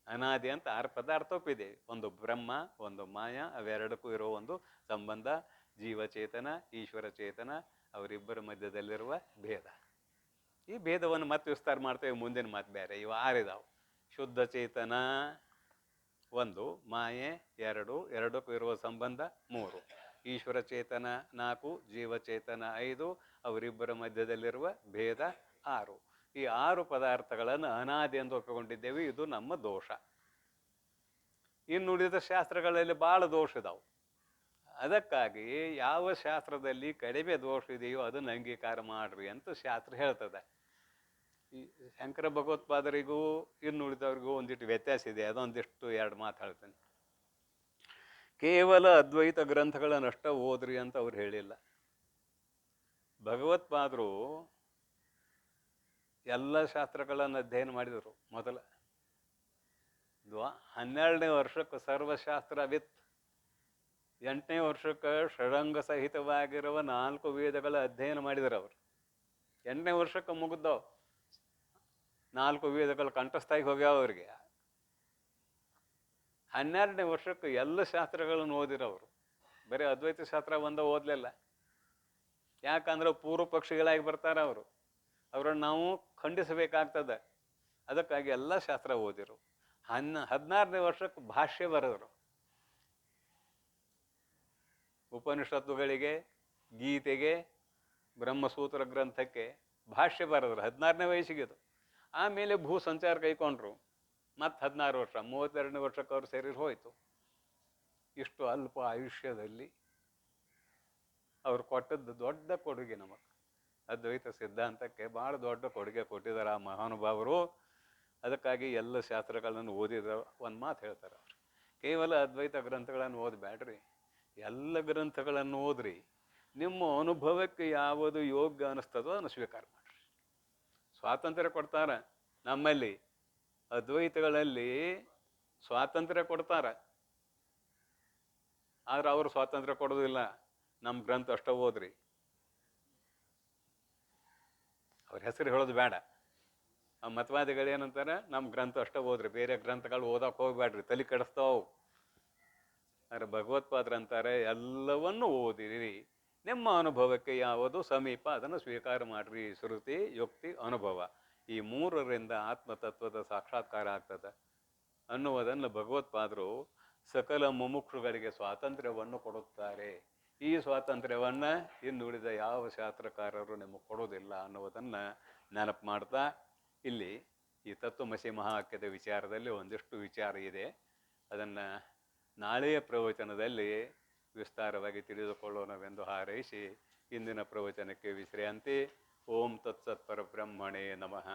ಅನಾದಿ ಅಂತ 6 ಪದಾರ್ಥ ಒಪ್ಪಿದ್ದೇವೆ. ಒಂದು ಬ್ರಹ್ಮ, ಒಂದು ಮಾಯಾ, ಅವೆರಡಕ್ಕೂ ಇರೋ ಒಂದು ಸಂಬಂಧ, ಜೀವಚೇತನ ಈಶ್ವರ ಚೇತನ, ಅವರಿಬ್ಬರ ಮಧ್ಯದಲ್ಲಿರುವ ಭೇದ. ಈ ಭೇದವನ್ನು ಮತ್ತೆ ವಿಸ್ತಾರ ಮಾಡ್ತೇವೆ ಮುಂದಿನ ಮಾತು ಬೇರೆ. ಇವು 6 ಇದಾವೆ. ಶುದ್ಧ ಚೇತನ 1, ಮಾಯೆ 2, ಎರಡಕ್ಕೂ ಇರುವ ಸಂಬಂಧ 3, ಈಶ್ವರ ಚೇತನ 4, ಜೀವಚೇತನ 5, ಅವರಿಬ್ಬರ ಮಧ್ಯದಲ್ಲಿರುವ ಭೇದ 6. ಈ 6 ಪದಾರ್ಥಗಳನ್ನು ಅನಾದಿ ಎಂದು ಒಪ್ಪಿಕೊಂಡಿದ್ದೇವೆ. ಇದು ನಮ್ಮ ದೋಷ. ಇನ್ನುಳಿದ ಶಾಸ್ತ್ರಗಳಲ್ಲಿ ಭಾಳ ದೋಷ ಇದಾವೆ. ಅದಕ್ಕಾಗಿ ಯಾವ ಶಾಸ್ತ್ರದಲ್ಲಿ ಕಡಿಮೆ ದೋಷ ಇದೆಯೋ ಅದನ್ನು ಅಂಗೀಕಾರ ಮಾಡ್ರಿ ಅಂತ ಶಾಸ್ತ್ರ ಹೇಳ್ತದೆ. ಈ ಶಂಕರ ಭಗವತ್ಪಾದರಿಗೂ ಇನ್ನುಳಿದವ್ರಿಗೂ ಒಂದಿಷ್ಟು ವ್ಯತ್ಯಾಸ ಇದೆ. ಅದೊಂದಿಷ್ಟು 2 ಮಾತು ಹೇಳ್ತೇನೆ. ಕೇವಲ ಅದ್ವೈತ ಗ್ರಂಥಗಳನ್ನಷ್ಟ ಓದ್ರಿ ಅಂತ ಅವ್ರು ಹೇಳಿಲ್ಲ. ಭಗವತ್ಪಾದರು ಎಲ್ಲ ಶಾಸ್ತ್ರಗಳನ್ನು ಅಧ್ಯಯನ ಮಾಡಿದರು. ಮೊದಲ 12ನೇ ವರ್ಷಕ್ಕೆ ಸರ್ವಶಾಸ್ತ್ರ ವಿತ್, 8ನೇ ವರ್ಷಕ್ಕೆ ಷಡಂಗ ಸಹಿತವಾಗಿರುವ 4 ವೇದಗಳ ಅಧ್ಯಯನ ಮಾಡಿದರು ಅವರು. 8ನೇ ವರ್ಷಕ್ಕೆ ಮುಗಿದವು. 4 ವೇದಗಳು ಕಂಠಸ್ಥಾಗಿ ಹೋಗ್ಯಾವ ಅವ್ರಿಗೆ. 12ನೇ ವರ್ಷಕ್ಕೆ ಎಲ್ಲ ಶಾಸ್ತ್ರಗಳನ್ನು ಓದಿರೋರು. ಬರೀ ಅದ್ವೈತ ಶಾಸ್ತ್ರ ಒಂದ ಓದಲಿಲ್ಲ. ಯಾಕಂದ್ರೆ ಪೂರ್ವ ಪಕ್ಷಿಗಳಾಗಿ ಬರ್ತಾರೆ ಅವರು. ಅವ್ರನ್ನ ನಾವು ಖಂಡಿಸಬೇಕಾಗ್ತದೆ. ಅದಕ್ಕಾಗಿ ಎಲ್ಲ ಶಾಸ್ತ್ರ ಓದಿರು. 16ನೇ ವರ್ಷಕ್ಕೆ ಭಾಷ್ಯ ಬರೆದರು. ಉಪನಿಷತ್ತುಗಳಿಗೆ, ಗೀತೆಗೆ, ಬ್ರಹ್ಮಸೂತ್ರ ಗ್ರಂಥಕ್ಕೆ ಭಾಷ್ಯ ಬರೆದ್ರು 16ನೇ ವಯಸ್ಸಿಗೆ. ಅದು ಆಮೇಲೆ ಭೂ ಸಂಚಾರ ಕೈಕೊಂಡ್ರು. ಮತ್ತೆ 16 ವರ್ಷ, 32ನೇ ವರ್ಷಕ್ಕೆ ಅವ್ರು ಶರೀರ ಹೋಯ್ತು. ಇಷ್ಟು ಅಲ್ಪ ಆಯುಷ್ಯದಲ್ಲಿ ಅವ್ರು ಕೊಟ್ಟದ್ದು ದೊಡ್ಡ ಕೊಡುಗೆ ನಮಗೆ. ಅದ್ವೈತ ಸಿದ್ಧಾಂತಕ್ಕೆ ಭಾಳ ದೊಡ್ಡ ಕೊಡುಗೆ ಕೊಟ್ಟಿದ್ದಾರೆ ಆ ಮಹಾನುಭಾವರು. ಅದಕ್ಕಾಗಿ ಎಲ್ಲ ಶಾಸ್ತ್ರಗಳನ್ನು ಓದಿದ ಒಂದು ಮಾತು ಹೇಳ್ತಾರೆ ಅವರು, ಕೇವಲ ಅದ್ವೈತ ಗ್ರಂಥಗಳನ್ನು ಓದಬೇಡ್ರಿ, ಎಲ್ಲ ಗ್ರಂಥಗಳನ್ನು ಓದ್ರಿ. ನಿಮ್ಮ ಅನುಭವಕ್ಕೆ ಯಾವುದು ಯೋಗ್ಯ ಅನ್ನಿಸ್ತದೋ ಅದನ್ನು ಸ್ವೀಕಾರ ಮಾಡ್ರಿ. ಸ್ವಾತಂತ್ರ್ಯ ಕೊಡ್ತಾರ ನಮ್ಮಲ್ಲಿ, ಅದ್ವೈತಗಳಲ್ಲಿ ಸ್ವಾತಂತ್ರ್ಯ ಕೊಡ್ತಾರ. ಆದ್ರೆ ಅವರು ಸ್ವಾತಂತ್ರ್ಯ ಕೊಡೋದಿಲ್ಲ. ನಮ್ಮ ಗ್ರಂಥ ಅಷ್ಟ ಓದ್ರಿ. ಅವ್ರ ಹೆಸರು ಹೇಳೋದು ಬೇಡ. ಆ ಮತವಾದಿಗಳು ಏನಂತಾರೆ, ನಮ್ಮ ಗ್ರಂಥ ಅಷ್ಟ ಓದ್ರಿ, ಬೇರೆ ಗ್ರಂಥಗಳು ಓದಕ್ಕೆ ಹೋಗ್ಬೇಡ್ರಿ, ತಲೆ ಕೆಡಿಸ್ತಾವು. ಆದರೆ ಭಗವತ್ಪಾದರು ಅಂತಾರೆ, ಎಲ್ಲವನ್ನು ಓದಿರಿ, ನಿಮ್ಮ ಅನುಭವಕ್ಕೆ ಯಾವುದು ಸಮೀಪ ಅದನ್ನು ಸ್ವೀಕಾರ ಮಾಡ್ರಿ. ಶ್ರುತಿ, ಯುಕ್ತಿ, ಅನುಭವ, ಈ 3ರಿಂದ ಆತ್ಮತತ್ವದ ಸಾಕ್ಷಾತ್ಕಾರ ಆಗ್ತದೆ ಅನ್ನುವುದನ್ನು ಭಗವತ್ಪಾದರು ಸಕಲ ಮುಮುಕ್ಷುಗಳಿಗೆ ಸ್ವಾತಂತ್ರ್ಯವನ್ನು ಕೊಡುತ್ತಾರೆ. ಈ ಸ್ವಾತಂತ್ರ್ಯವನ್ನು ಇನ್ನುಳಿದ ಯಾವ ಶಾಸ್ತ್ರಕಾರರು ನಿಮಗೆ ಕೊಡೋದಿಲ್ಲ ಅನ್ನುವುದನ್ನು ನೆನಪು ಮಾಡ್ತಾ, ಇಲ್ಲಿ ಈ ತತ್ವಮಸಿ ಮಹಾವಾಕ್ಯದ ವಿಚಾರದಲ್ಲಿ ಒಂದಿಷ್ಟು ವಿಚಾರ ಇದೆ. ಅದನ್ನು ನಾಳೆಯ ಪ್ರವಚನದಲ್ಲಿ ವಿಸ್ತಾರವಾಗಿ ತಿಳಿದುಕೊಳ್ಳೋಣವೆಂದು ಹಾರೈಸಿ ಇಂದಿನ ಪ್ರವಚನಕ್ಕೆ ವಿಶ್ರಾಂತಿ. ಓಂ ತತ್ಸತ್ ಪರಬ್ರಹ್ಮಣೇ ನಮಃ.